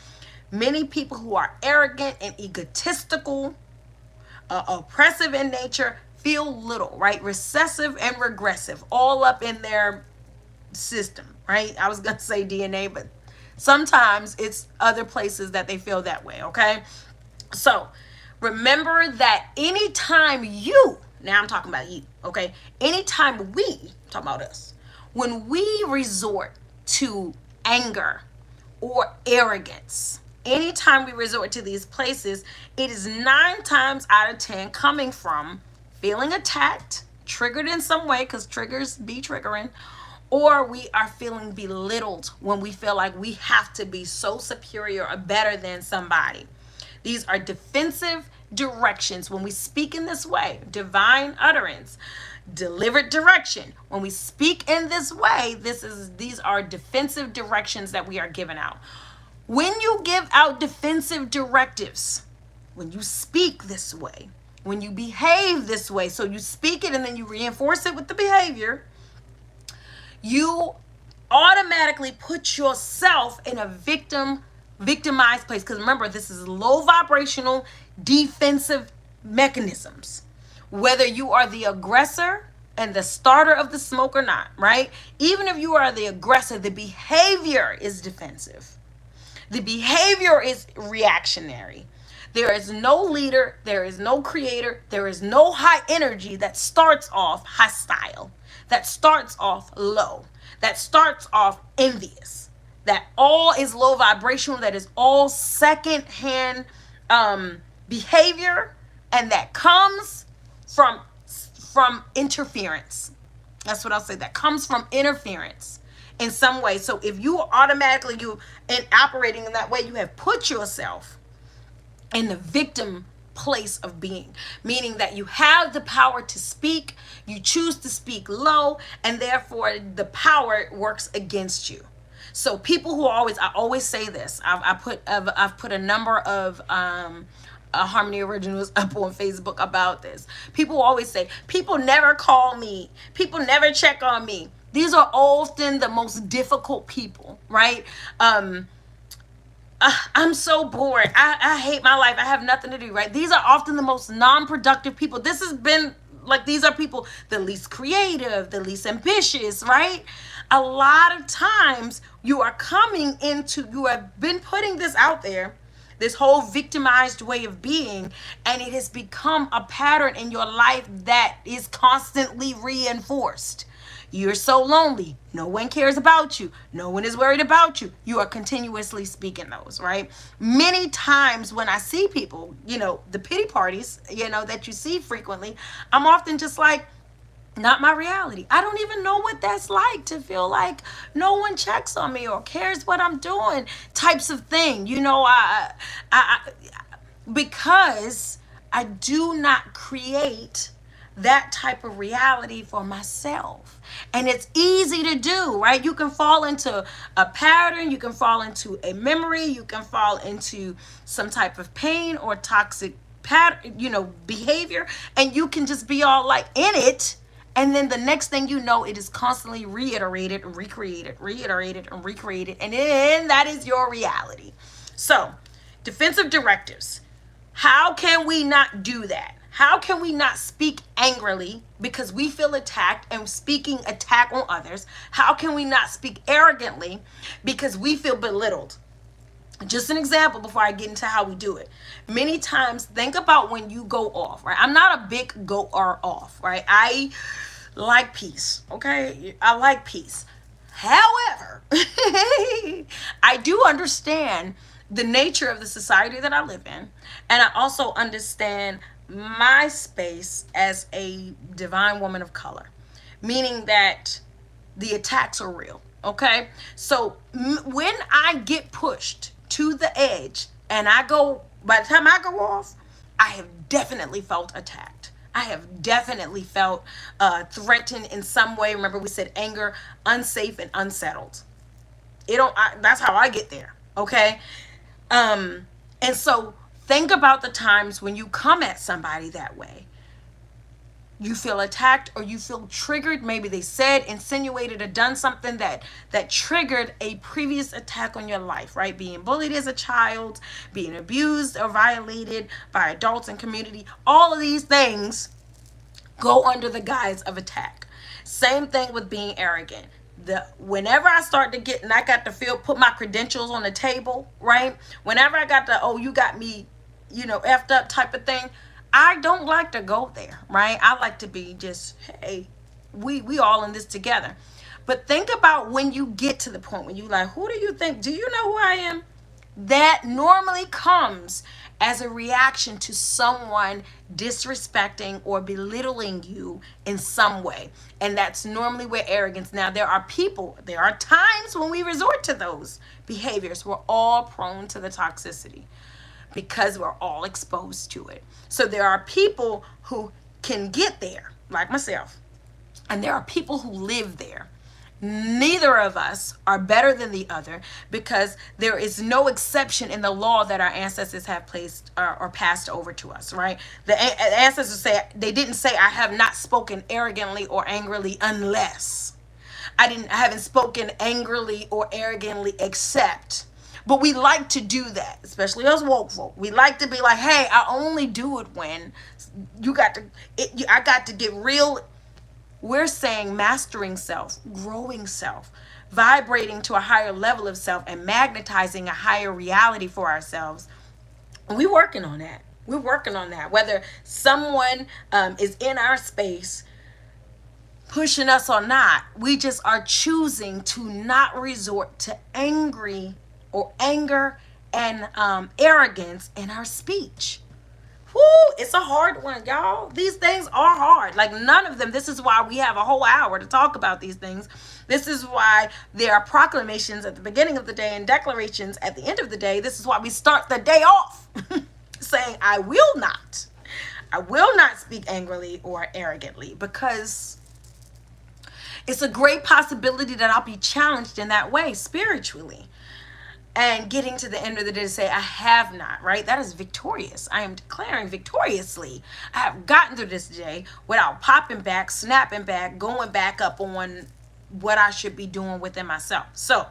Speaker 1: many people who are arrogant and egotistical, oppressive in nature, feel little, right? Recessive and regressive, all up in their system, right? I was gonna say DNA, but sometimes it's other places that they feel that way. Okay, so remember that anytime you, now I'm talking about you, okay? Anytime we, I'm talking about us, when we resort to anger or arrogance, anytime we resort to these places, it is 9 times out of 10 coming from feeling attacked, triggered in some way, because triggers be triggering, or we are feeling belittled when we feel like we have to be so superior or better than somebody. These are defensive directions. When we speak in this way, divine utterance, delivered direction. When we speak in this way, these are defensive directions that we are giving out. When you give out defensive directives, when you speak this way, when you behave this way, so you speak it and then you reinforce it with the behavior, you automatically put yourself in a victimized place. Because remember, this is low vibrational defensive mechanisms. Whether you are the aggressor and the starter of the smoke or not, right? Even if you are the aggressor, the behavior is defensive. The behavior is reactionary. There is no leader, there is no creator, there is no high energy that starts off hostile, that starts off low, that starts off envious, that all is low vibrational, that is all secondhand behavior, and that comes from interference. That's what I'll say. That comes from interference in some way. So if you are automatically and operating in that way, you have put yourself in the victim place of being, meaning that you have the power to speak, you choose to speak low, and therefore the power works against you. So people who I always say this. I've put a number of Harmony Originals up on Facebook about this. People always say, people never call me, people never check on me. These are often the most difficult people, right? I'm so bored. I hate my life. I have nothing to do, right? These are often the most non-productive people. This has been like, these are people the least creative, the least ambitious, right? A lot of times you have been putting this out there, this whole victimized way of being, and it has become a pattern in your life that is constantly reinforced. You're so lonely. No one cares about you. No one is worried about you. You are continuously speaking those, right? Many times when I see people, the pity parties, that you see frequently, I'm often just like, not my reality. I don't even know what that's like to feel like no one checks on me or cares what I'm doing, types of thing. Because I do not create that type of reality for myself. And it's easy to do, right? You can fall into a pattern, you can fall into a memory, you can fall into some type of pain or toxic pattern, behavior, and you can just be all like in it. And then the next thing you know, it is constantly reiterated and recreated, and then that is your reality. So, defensive directives. How can we not do that? How can we not speak angrily because we feel attacked and speaking attack on others? How can we not speak arrogantly because we feel belittled? Just an example before I get into how we do it. Many times, think about when you go off, right? I'm not a big go or off, right? I like peace, okay? I like peace. However, I do understand the nature of the society that I live in, and I also understand my space as a divine woman of color, meaning that the attacks are real, okay? So when I get pushed to the edge and by the time I go off, I have definitely felt attacked. I have definitely felt threatened in some way. Remember, we said anger, unsafe, and unsettled. That's how I get there, okay? And so think about the times when you come at somebody that way. You feel attacked or you feel triggered. Maybe they said, insinuated, or done something that triggered a previous attack on your life, right? Being bullied as a child, being abused or violated by adults and community. All of these things go under the guise of attack. Same thing with being arrogant. Whenever I start to get, and I got to put my credentials on the table, right? Whenever I got the, oh, you got me, effed up type of thing, I don't like to go there, right? I like to be just, hey, we all in this together. But think about when you get to the point when you like, who do you think? Do you know who I am? That normally comes as a reaction to someone disrespecting or belittling you in some way. And that's normally where arrogance. Now, there are times when we resort to those behaviors. We're all prone to the toxicity because we're all exposed to it. So there are people who can get there, like myself, and there are people who live there. Neither of us are better than the other because there is no exception in the law that our ancestors have placed or passed over to us, right? The ancestors they didn't say, I have not spoken arrogantly or angrily unless. I haven't spoken angrily or arrogantly except. But we like to do that, especially us woke folk. We like to be like, hey, I only do it when I got to get real. We're saying mastering self, growing self, vibrating to a higher level of self, and magnetizing a higher reality for ourselves. We're working on that. We're working on that. Whether someone is in our space pushing us or not. We just are choosing to not resort to angry or anger and arrogance in our speech. Whoo, it's a hard one, y'all. These things are hard. Like, none of them. This is why we have a whole hour to talk about these things. This is why there are proclamations at the beginning of the day and declarations at the end of the day. This is why we start the day off saying, I will not. I will not speak angrily or arrogantly, because it's a great possibility that I'll be challenged in that way spiritually. And getting to the end of the day to say, I have not, right? That is victorious. I am declaring victoriously. I have gotten through this day without popping back, snapping back, going back up on what I should be doing within myself. So,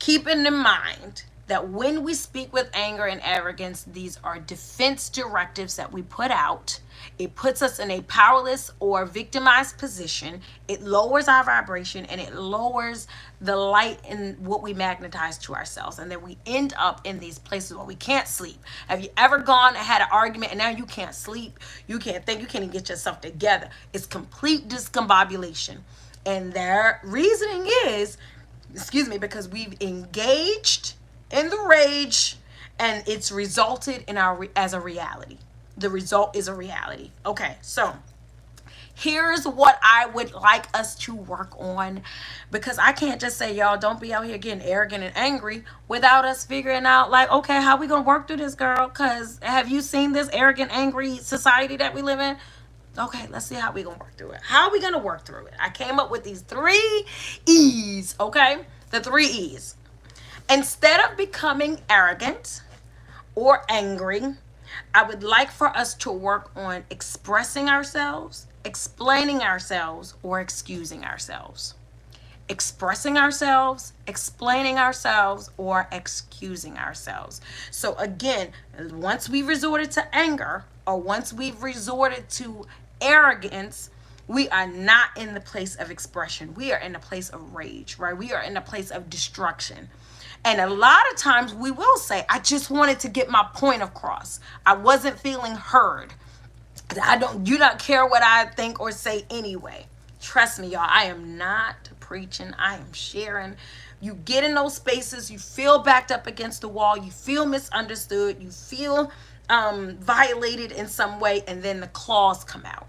Speaker 1: keeping in mind that when we speak with anger and arrogance, these are defense directives that we put out. It puts us in a powerless or victimized position. It lowers our vibration, and it lowers the light in what we magnetize to ourselves. And then we end up in these places where we can't sleep. Have you ever gone and had an argument and now you can't sleep? You can't think, you can't even get yourself together. It's complete discombobulation. And their reasoning is, because we've engaged in the rage, and it's resulted in as a reality. The result is a reality. Okay, so here's what I would like us to work on, because I can't just say, y'all, don't be out here getting arrogant and angry without us figuring out, like, okay, how we gonna work through this, girl? Because have you seen this arrogant, angry society that we live in? Okay, let's see how we gonna work through it. How are we gonna work through it? I came up with these 3 E's, okay? The 3 E's. Instead of becoming arrogant or angry, I would like for us to work on expressing ourselves, explaining ourselves, or excusing ourselves. Expressing ourselves, explaining ourselves, or excusing ourselves. So again, once we've resorted to anger, or once we've resorted to arrogance, we are not in the place of expression. We are in a place of rage, right? We are in a place of destruction. And a lot of times we will say, I just wanted to get my point across. I wasn't feeling heard. You don't care what I think or say anyway. Trust me, y'all, I am not preaching. I am sharing. You get in those spaces, you feel backed up against the wall, you feel misunderstood, you feel violated in some way, and then the claws come out.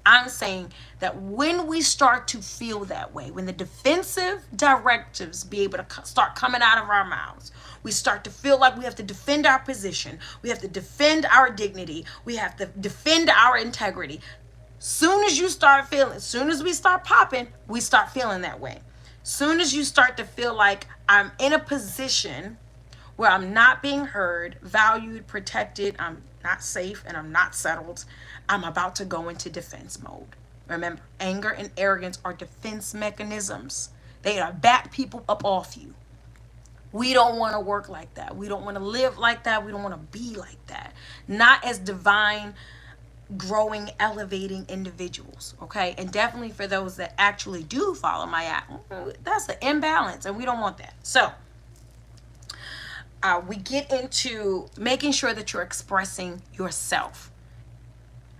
Speaker 1: I'm saying that when we start to feel that way, when the defensive directives be able to start coming out of our mouths, we start to feel like we have to defend our position, we have to defend our dignity, we have to defend our integrity. Soon as we start popping, we start feeling that way. Soon as you start to feel like I'm in a position where I'm not being heard, valued, protected, I'm not safe, and I'm not settled, I'm about to go into defense mode. Remember, anger and arrogance are defense mechanisms. They are back people up off you. We don't want to work like that. We don't want to live like that. We don't want to be like that. Not as divine, growing, elevating individuals, okay? And definitely for those that actually do follow my act, that's an imbalance, and we don't want that. So, we get into making sure that you're expressing yourself.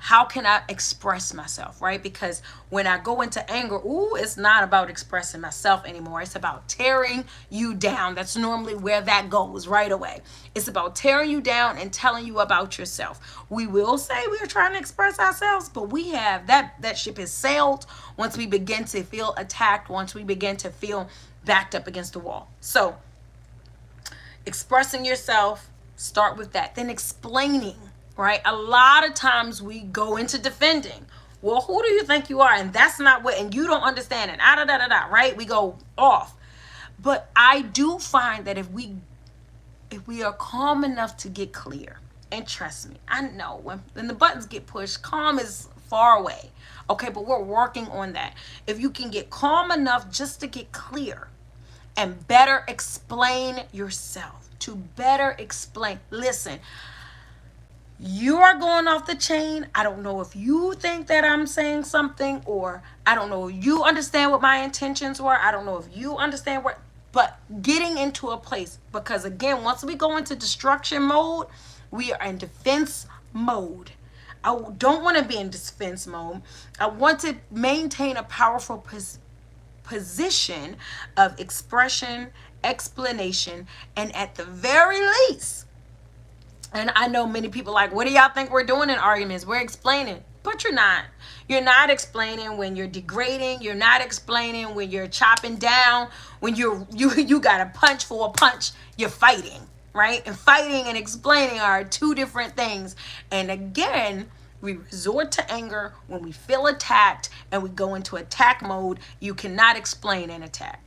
Speaker 1: How can I express myself, right? Because when I go into anger, it's not about expressing myself anymore. It's about tearing you down. That's normally where that goes right away. It's about tearing you down and telling you about yourself. We will say we are trying to express ourselves, but we have that ship has sailed once we begin to feel attacked, once we begin to feel backed up against the wall. So, expressing yourself, start with that. Then explaining, right? A lot of times we go into defending. Well, who do you think you are? And that's not what, and you don't understand it. Right? We go off. But I do find that if we are calm enough to get clear, and trust me, I know when the buttons get pushed, calm is far away. Okay, but we're working on that. If you can get calm enough just to get clear, and better explain yourself, to better explain. Listen, you are going off the chain. I don't know if you think that I'm saying something, or I don't know if you understand what my intentions were. I don't know if you understand but getting into a place, because again, once we go into destruction mode, we are in defense mode. I don't want to be in defense mode. I want to maintain a powerful position of expression, explanation, and at the very least, and I know many people like, what do y'all think we're doing in arguments? We're explaining. But you're not. You're not explaining when you're degrading. You're not explaining when you're chopping down. When you got a punch for a punch. You're fighting, right? And fighting and explaining are two different things. And again, we resort to anger when we feel attacked and we go into attack mode. You cannot explain an attack.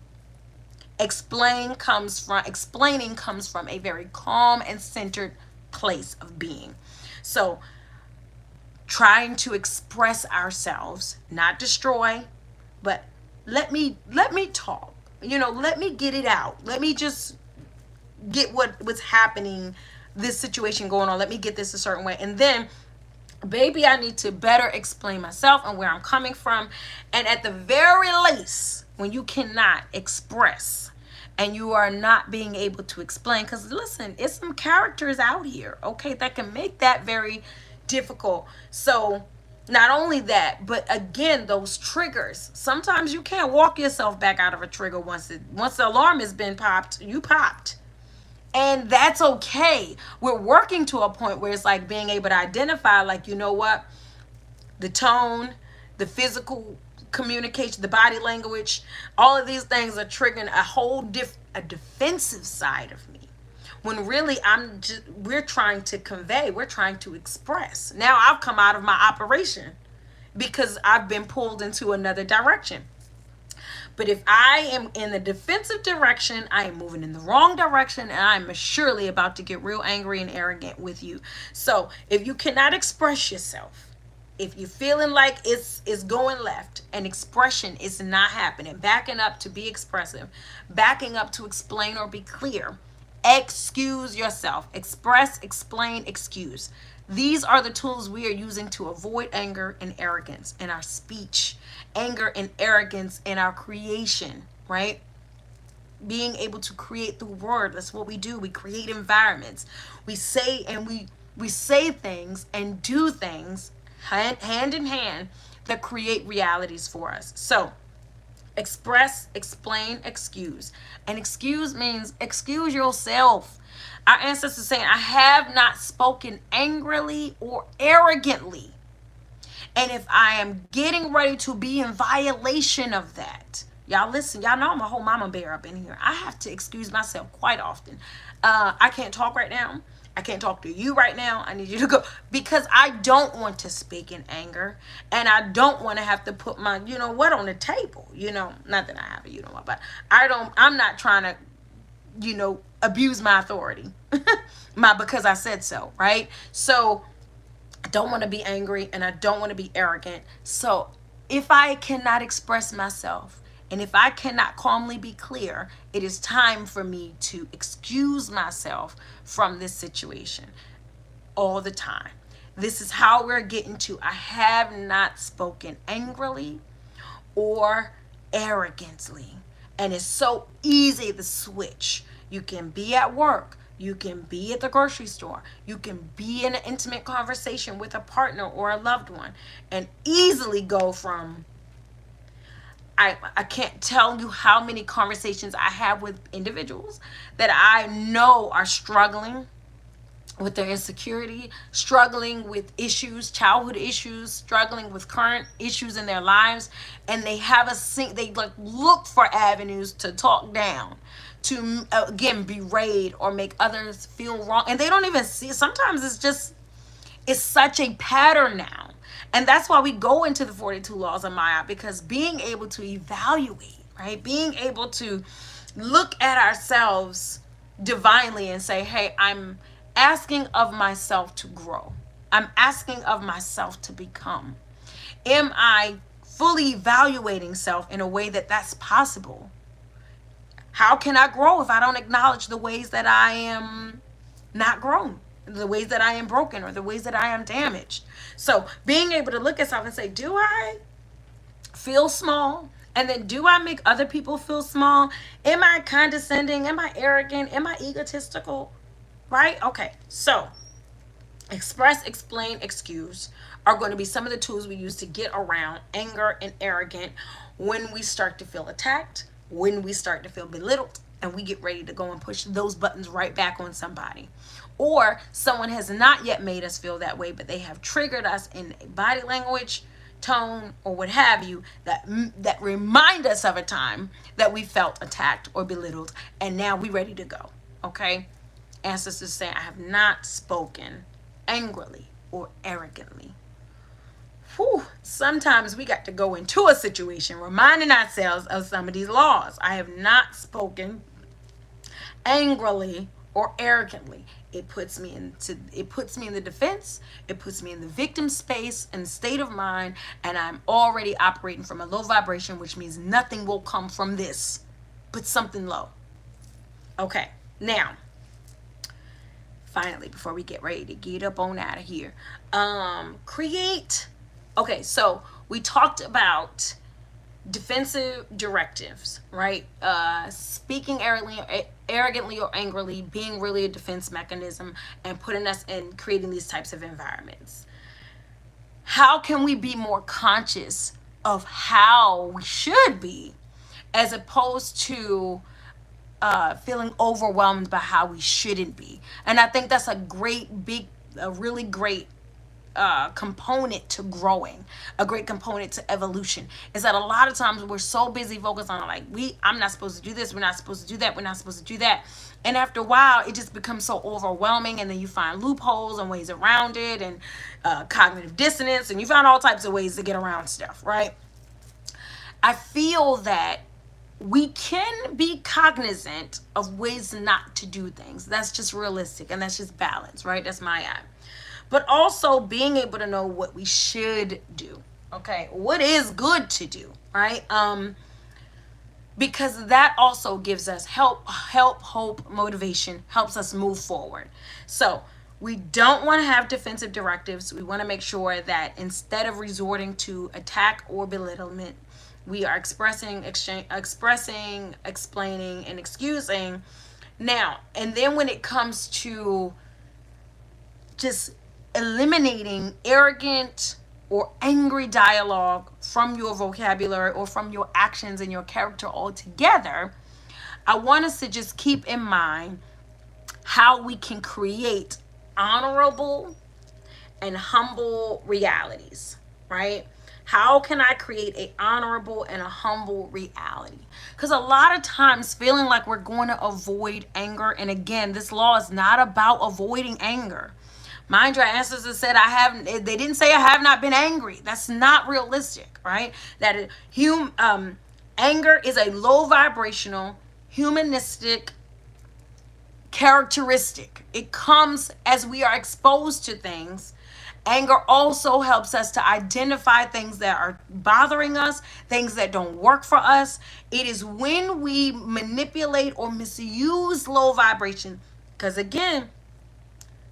Speaker 1: Explaining comes from a very calm and centered place of being. So trying to express ourselves, not destroy, but let me talk. Let me get it out. Let me just get what's happening, this situation going on. Let me get this a certain way. And then baby, I need to better explain myself and where I'm coming from. And at the very least, when you cannot express and you are not being able to explain, because listen, it's some characters out here, okay, that can make that very difficult. So not only that, but again, those triggers, sometimes you can't walk yourself back out of a trigger. Once the alarm has been popped, you popped. And that's okay. We're working to a point where it's like being able to identify, like, you know what, the tone, the physical communication, the body language, all of these things are triggering a defensive side of me, when really we're trying to convey, we're trying to express. Now I've come out of my operation because I've been pulled into another direction. But if I am in the defensive direction, I am moving in the wrong direction, and I'm surely about to get real angry and arrogant with you. So if you cannot express yourself, if you're feeling like it's going left and expression is not happening, backing up to be expressive, backing up to explain or be clear, excuse yourself. Express, explain, excuse. These are the tools we are using to avoid anger and arrogance in our speech, anger and arrogance in our creation, right? Being able to create the word. That's what we do. We create environments. We say and we say things and do things hand in hand that create realities for us. So express, explain, excuse. And excuse means excuse yourself. Our ancestors saying, I have not spoken angrily or arrogantly. And if I am getting ready to be in violation of that, y'all listen, y'all know I'm a whole mama bear up in here. I have to excuse myself quite often. I can't talk right now. I can't talk to you right now. I need you to go, because I don't want to speak in anger, and I don't want to have to put my, on the table. Not that I have it, but I'm not trying to, abuse my authority, because I said so, right? So I don't want to be angry and I don't want to be arrogant. So if I cannot express myself and if I cannot calmly be clear, it is time for me to excuse myself from this situation all the time. This is how we're getting to, I have not spoken angrily or arrogantly. And it's so easy to switch. You can be at work. You can be at the grocery store. You can be in an intimate conversation with a partner or a loved one and easily go from, I can't tell you how many conversations I have with individuals that I know are struggling with their insecurity, struggling with issues, childhood issues, struggling with current issues in their lives, and they they look for avenues to talk down, to again berate or make others feel wrong, and they don't even see. Sometimes it's such a pattern now. And that's why we go into the 42 laws of Maya, because being able to evaluate, right? Being able to look at ourselves divinely and say, hey, I'm asking of myself to grow. I'm asking of myself to become. Am I fully evaluating self in a way that that's possible? How can I grow if I don't acknowledge the ways that I am not grown, the ways that I am broken, or the ways that I am damaged? So being able to look at self and say, do I feel small? And then do I make other people feel small? Am I condescending? Am I arrogant? Am I egotistical? Right? Okay. So Express, explain, excuse are going to be some of the tools we use to get around anger and arrogant when we start to feel attacked, when we start to feel belittled, and we get ready to go and push those buttons right back on somebody. Or someone has not yet made us feel that way, but they have triggered us in body language, tone, or what have you, that remind us of a time that we felt attacked or belittled, and now we're ready to go. Okay? Ancestors say, I have not spoken angrily or arrogantly. Whew, sometimes we got to go into a situation reminding ourselves of some of these laws. I have not spoken angrily or arrogantly. It puts me in the defense, it puts me in the victim space and state of mind, and I'm already operating from a low vibration, which means nothing will come from this but something low. Okay, now finally, before we get ready to get up on out of here, create. Okay, so we talked about defensive directives, right? Speaking arrogantly or angrily, being really a defense mechanism and putting us in creating these types of environments. How can we be more conscious of how we should be, as opposed to feeling overwhelmed by how we shouldn't be? And I think that's a really great component to growing, a great component to evolution, is that a lot of times we're so busy focused on like, I'm not supposed to do this, we're not supposed to do that, we're not supposed to do that. And after a while, it just becomes so overwhelming, and then you find loopholes and ways around it, and cognitive dissonance, and you find all types of ways to get around stuff, right? I feel that we can be cognizant of ways not to do things. That's just realistic, and that's just balance, right? That's my eye. But also being able to know what we should do. Okay, what is good to do, right? Because that also gives us help, hope, motivation, helps us move forward. So we don't want to have defensive directives. We want to make sure that instead of resorting to attack or belittlement, we are expressing, explaining, and excusing. Now, and then when it comes to just eliminating arrogant or angry dialogue from your vocabulary or from your actions and your character altogether, I want us to just keep in mind how we can create honorable and humble realities, right? How can I create an honorable and a humble reality? Because a lot of times feeling like we're going to avoid anger, and again, this law is not about avoiding anger. Mind you, our ancestors said they didn't say I have not been angry. That's not realistic, right? That anger is a low vibrational, humanistic characteristic. It comes as we are exposed to things. Anger also helps us to identify things that are bothering us, things that don't work for us. It is when we manipulate or misuse low vibration, because again,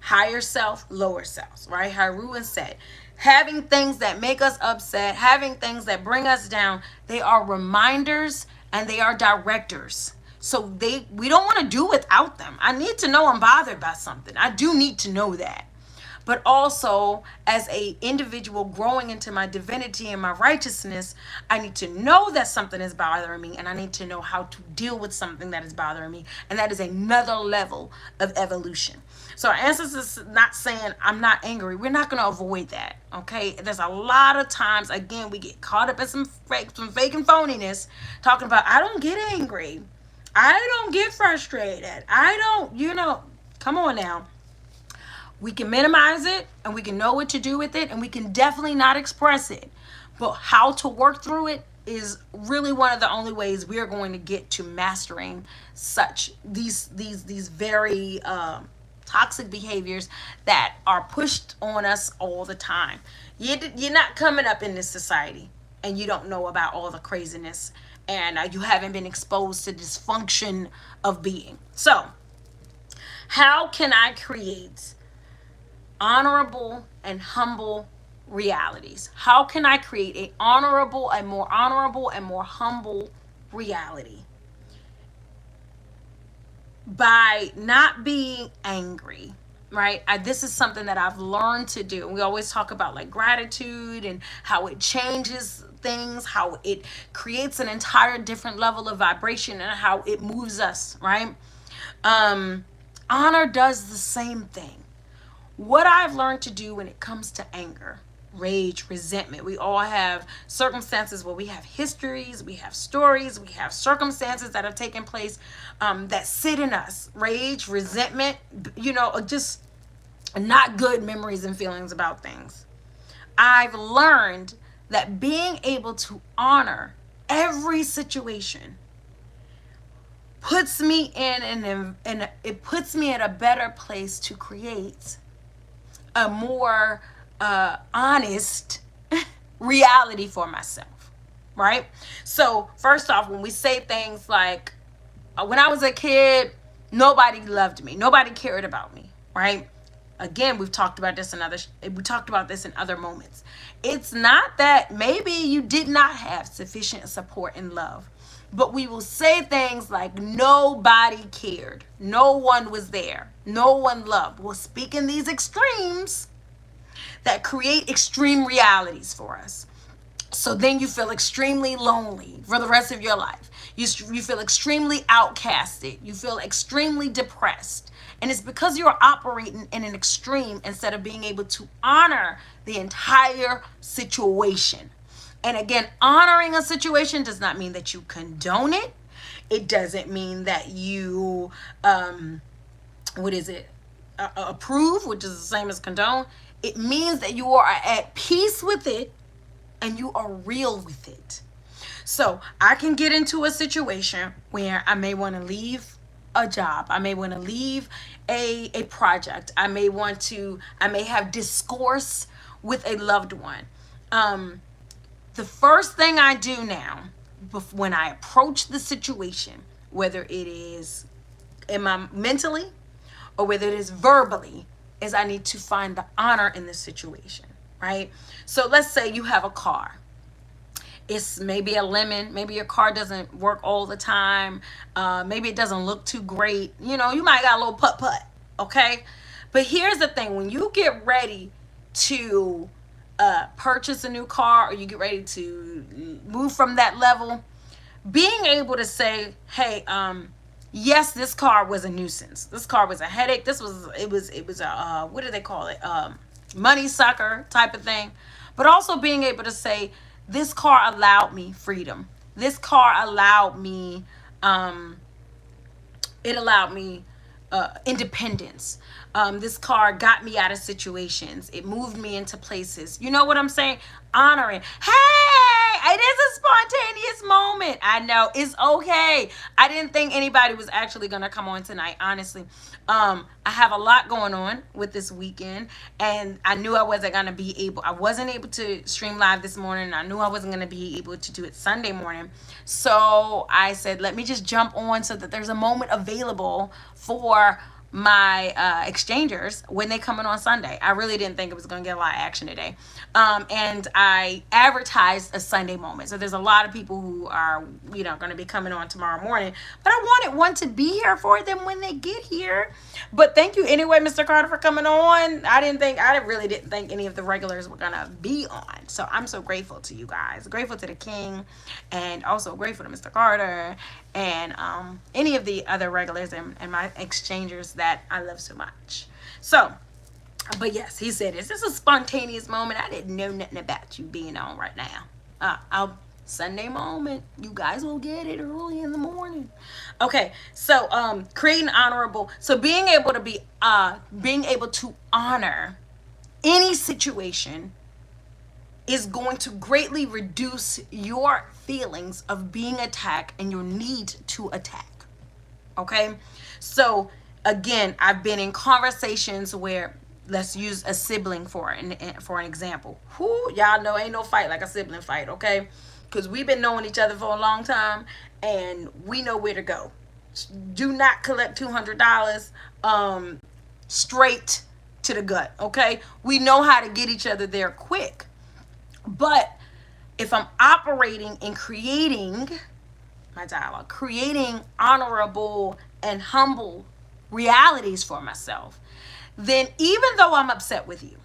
Speaker 1: higher self, lower self, right? Haruan said, having things that make us upset, having things that bring us down, they are reminders and they are directors. So we don't want to do without them. I need to know I'm bothered by something. I do need to know that. But also, as a individual growing into my divinity and my righteousness, I need to know that something is bothering me, and I need to know how to deal with something that is bothering me. And that is another level of evolution. So our ancestors is not saying I'm not angry. We're not going to avoid that, okay? There's a lot of times, again, we get caught up in some fake and phoniness, talking about, I don't get angry. I don't get frustrated. I don't, come on now. We can minimize it, and we can know what to do with it, and we can definitely not express it. But how to work through it is really one of the only ways we are going to get to mastering these very toxic behaviors that are pushed on us all the time. You're not coming up in this society and you don't know about all the craziness, and you haven't been exposed to dysfunction of being. So how can I create honorable and humble realities? How can I create a more honorable and more humble reality? By not being angry, right? This is something that I've learned to do. We always talk about like gratitude and how it changes things, how it creates an entire different level of vibration, and how it moves us, right? um Honor does the same thing. What I've learned to do when it comes to anger, rage, resentment, we all have circumstances where we have histories, we have stories, we have circumstances that have taken place, that sit in us. Rage, resentment, just not good memories and feelings about things. I've learned that being able to honor every situation puts me it puts me in a better place to create a more honest reality for myself, right? So first off, when we say things like, when I was a kid, nobody loved me, nobody cared about me, right? Again, we talked about this in other moments. It's not that maybe you did not have sufficient support and love, but we will say things like nobody cared, no one was there, no one loved. We'll speak in these extremes that create extreme realities for us. So then you feel extremely lonely for the rest of your life. You feel extremely outcasted. You feel extremely depressed. And it's because you're operating in an extreme instead of being able to honor the entire situation. And again, honoring a situation does not mean that you condone it. It doesn't mean that you, what is it? Approve, which is the same as condone. It means that you are at peace with it and you are real with it. So I can get into a situation where I may want to leave a job. I may want to leave a project. I may have discourse with a loved one. The first thing I do now, when I approach the situation, whether it is mentally or whether it is verbally, is I need to find the honor in the situation, right? So let's say you have a car. It's maybe a lemon. Maybe your car doesn't work all the time. Maybe it doesn't look too great. You might got a little putt-putt, okay? But here's the thing. When you get ready to purchase a new car, or you get ready to move from that level, being able to say, hey, yes, this car was a nuisance. This car was a headache. It was a, what do they call it? Money sucker type of thing. But also being able to say, this car allowed me freedom. This car allowed me, independence. This car got me out of situations. It moved me into places. You know what I'm saying? Honoring. Hey, it is a spontaneous moment. I know. It's okay. I didn't think anybody was actually going to come on tonight, honestly. I have a lot going on with this weekend, and I knew I wasn't able to stream live this morning. I knew I wasn't going to be able to do it Sunday morning. So I said, let me just jump on so that there's a moment available for my exchangers when they come in on Sunday. I really didn't think it was going to get a lot of action today. And I advertised a Sunday moment. So there's a lot of people who are, going to be coming on tomorrow morning. But I wanted one to be here for them when they get here. But thank you anyway, Mr. Carter, for coming on. I really didn't think any of the regulars were going to be on. So I'm so grateful to you guys. Grateful to the King, and also grateful to Mr. Carter and any of the other regulars and my exchangers that I love so much. So, but yes, he said, is this a spontaneous moment? I didn't know nothing about you being on right now. I'll Sunday moment. You guys will get it early in the morning. Okay, so creating honorable. So being able to honor any situation is going to greatly reduce your feelings of being attacked and your need to attack. Okay, so again, I've been in conversations where, let's use a sibling for an example. Y'all know ain't no fight like a sibling fight, okay? Because we've been knowing each other for a long time and we know where to go. Do not collect $200 straight to the gut, okay? We know how to get each other there quick. But if I'm operating and creating honorable and humble realities for myself, then even though I'm upset with you,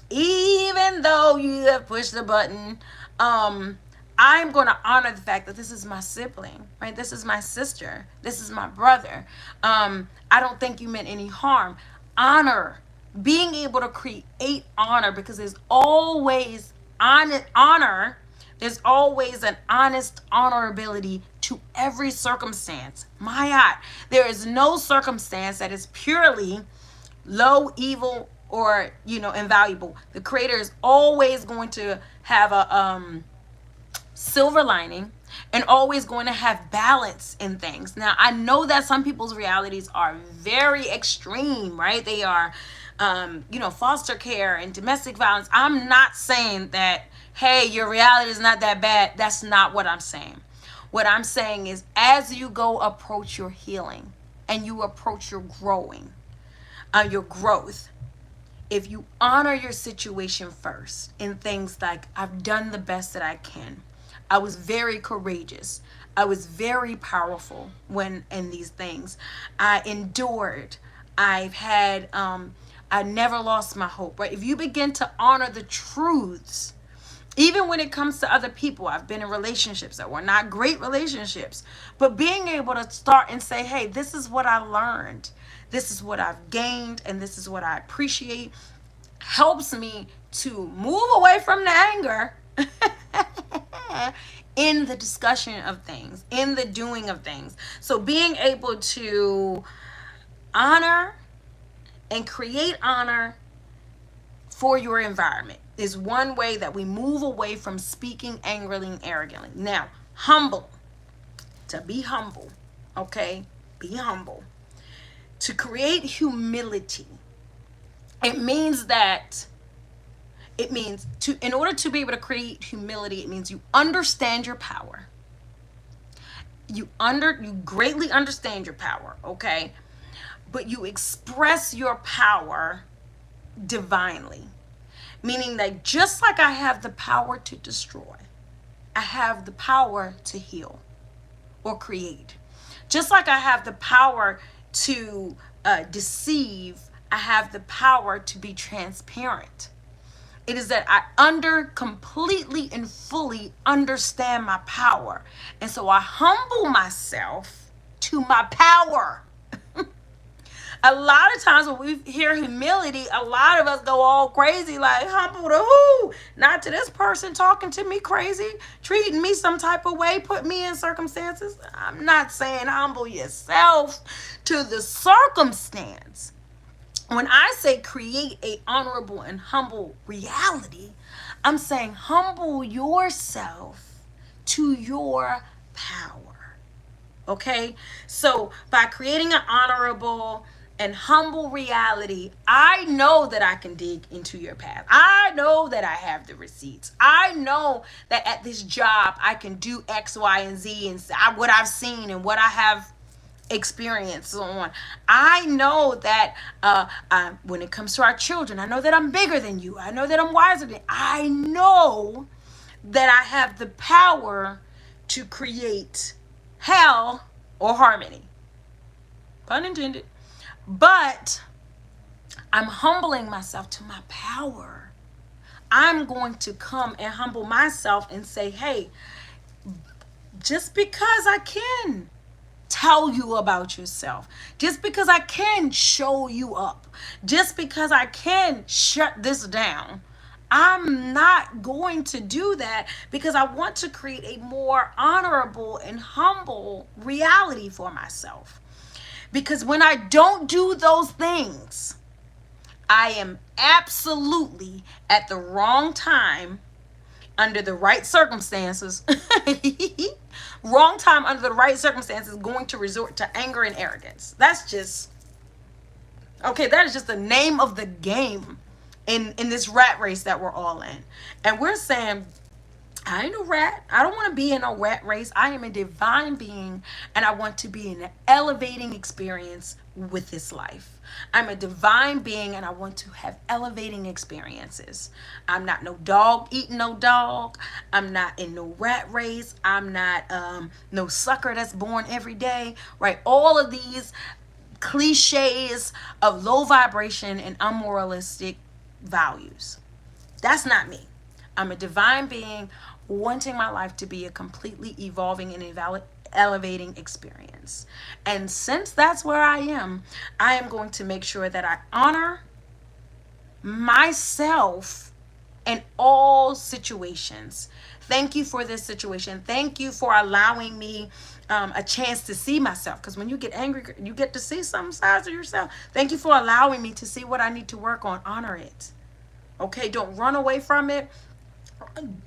Speaker 1: even though you have pushed the button, I'm going to honor the fact that this is my sibling, right? This is my sister. This is my brother. I don't think you meant any harm. Honor, being able to create honor, because there's always honor. There's always an honest honorability to every circumstance. My God, there is no circumstance that is purely low, evil, or invaluable. The creator is always going to have a silver lining and always going to have balance in things. Now, I know that some people's realities are very extreme, right? They are foster care and domestic violence. I'm not saying that, hey, your reality is not that bad. That's not what I'm saying. What I'm saying is, as you go approach your healing and you approach your your growth, if you honor your situation first in things like, I've done the best that I can. I was very courageous. I was very powerful when in these things. I endured. I've had, I never lost my hope, right? If you begin to honor the truths, even when it comes to other people, I've been in relationships that were not great relationships, but being able to start and say, hey, this is what I learned. This is what I've gained, and this is what I appreciate, helps me to move away from the anger in the discussion of things, in the doing of things. So being able to honor and create honor for your environment is one way that we move away from speaking angrily and arrogantly. Now, to be humble, okay? Be humble. To create humility, it means in order to be able to create humility, it means you understand your power. You greatly understand your power, okay? But you express your power divinely. Meaning that just like I have the power to destroy, I have the power to heal or create. Just like I have the power to deceive, I have the power to be transparent. It is that I completely and fully understand my power. And so I humble myself to my power. A lot of times when we hear humility, a lot of us go all crazy, like, humble to who? Not to this person talking to me crazy, treating me some type of way, put me in circumstances. I'm not saying humble yourself to the circumstance. When I say create a honorable and humble reality, I'm saying humble yourself to your power. Okay? So by creating an honorable and humble reality, I know that I can dig into your path. I know that I have the receipts. I know that at this job I can do X, Y, and Z, and what I've seen and what I have experienced on. I know that when it comes to our children, I know that I'm bigger than you. I know that I'm wiser than. I know that I have the power to create hell or harmony. Pun intended. But I'm humbling myself to my power. I'm going to come and humble myself and say, hey, just because I can tell you about yourself, just because I can show you up, just because I can shut this down, I'm not going to do that, because I want to create a more honorable and humble reality for myself. Because when I don't do those things, I am absolutely at the wrong time, under the right circumstances, wrong time under the right circumstances, going to resort to anger and arrogance. That is just the name of the game in this rat race that we're all in. And we're saying, I ain't a rat. I don't want to be in a rat race. I am a divine being, and I want to be in an elevating experience with this life. I'm a divine being, and I want to have elevating experiences. I'm not no dog eating no dog. I'm not in no rat race. I'm not no sucker that's born every day, right? All of these cliches of low vibration and unmoralistic values. That's not me. I'm a divine being wanting my life to be a completely evolving and elevating experience. And since that's where I am going to make sure that I honor myself in all situations. Thank you for this situation. Thank you for allowing me a chance to see myself. Because when you get angry, you get to see some sides of yourself. Thank you for allowing me to see what I need to work on. Honor it. Okay, don't run away from it.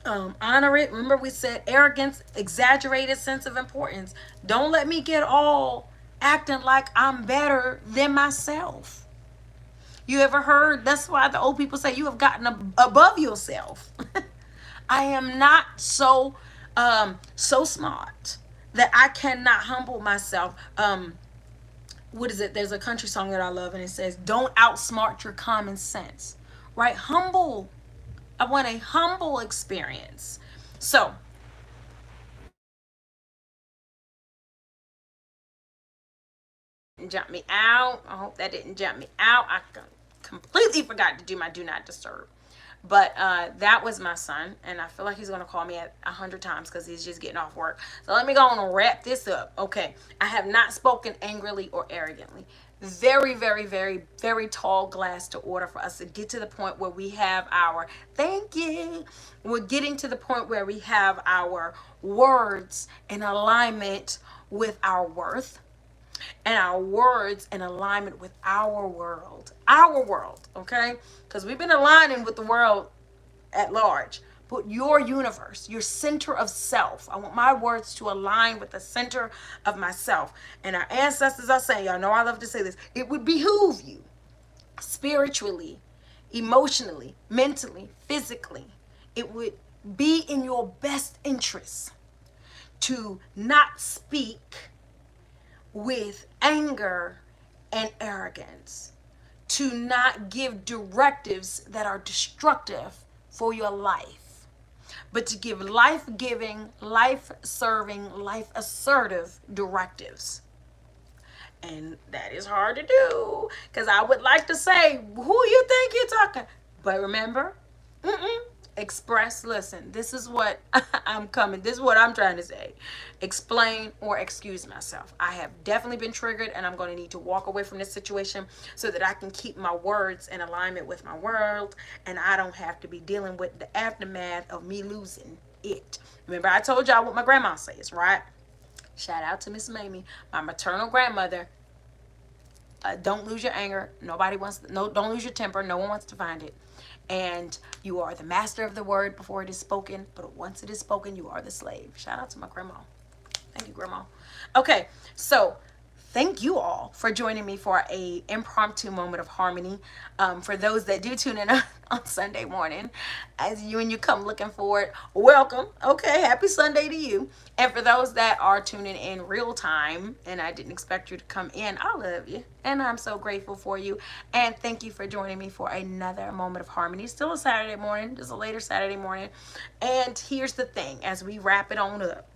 Speaker 1: Honor it. Remember, we said arrogance, exaggerated sense of importance. Don't let me get all acting like I'm better than myself. You ever heard? That's why the old people say you have gotten above yourself. I am not so smart that I cannot humble myself. What is it? There's a country song that I love, and it says, "Don't outsmart your common sense." Right? Humble. I want a humble experience. So jump me out. I hope that didn't jump me out. I completely forgot to do my do not disturb. But that was my son, and I feel like he's going to call me 100 times because he's just getting off work. So let me go on and wrap this up. Okay, I have not spoken angrily or arrogantly. Very, very, very, very tall glass to order for us to get to the point where we have our thank you. We're getting to the point where we have our words in alignment with our worth, and our words in alignment with our world, okay? Because we've been aligning with the world at large, but your universe, your center of self, I want my words to align with the center of myself. And our ancestors are saying, y'all know I love to say this, it would behoove you spiritually, emotionally, mentally, physically, it would be in your best interest to not speak with anger and arrogance, to not give directives that are destructive for your life, but to give life-giving, life-serving, life-assertive directives. And that is hard to do, because I would like to say, who you think you're talking? But remember, express, listen, this is what this is what I'm trying to say. Explain or excuse myself. I have definitely been triggered, and I'm going to need to walk away from this situation so that I can keep my words in alignment with my world, and I don't have to be dealing with the aftermath of me losing it. Remember, I told y'all what my grandma says, right? Shout out to Miss Mamie, my maternal grandmother. Don't lose your anger. Nobody wants don't lose your temper. No one wants to find it. And you are the master of the word before it is spoken, but once it is spoken, you are the slave. Shout out to my grandma. Thank you, grandma. Okay, so thank you all for joining me for a impromptu moment of harmony. For those that do tune in on Sunday morning, as you come looking for it, welcome. Okay, happy Sunday to you. And for those that are tuning in real time, and I didn't expect you to come in, I love you, and I'm so grateful for you. And thank you for joining me for another moment of harmony. Still a Saturday morning, just a later Saturday morning. And here's the thing, as we wrap it on up,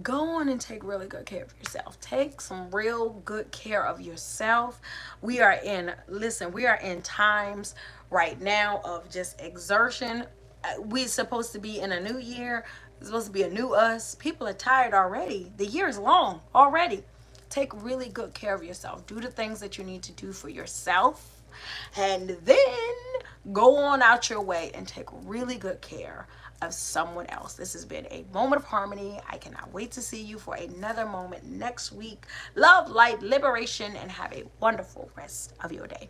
Speaker 1: go on and take really good care of yourself. Take some real good care of yourself. We are in times right now of just exertion. We're supposed to be in a new year. It's supposed to be a new us. People are tired already. The year is long already. Take really good care of yourself. Do the things that you need to do for yourself. And then go on out your way and take really good care of someone else. This has been a moment of harmony. I cannot wait to see you for another moment next week. Love, light, liberation, and have a wonderful rest of your day.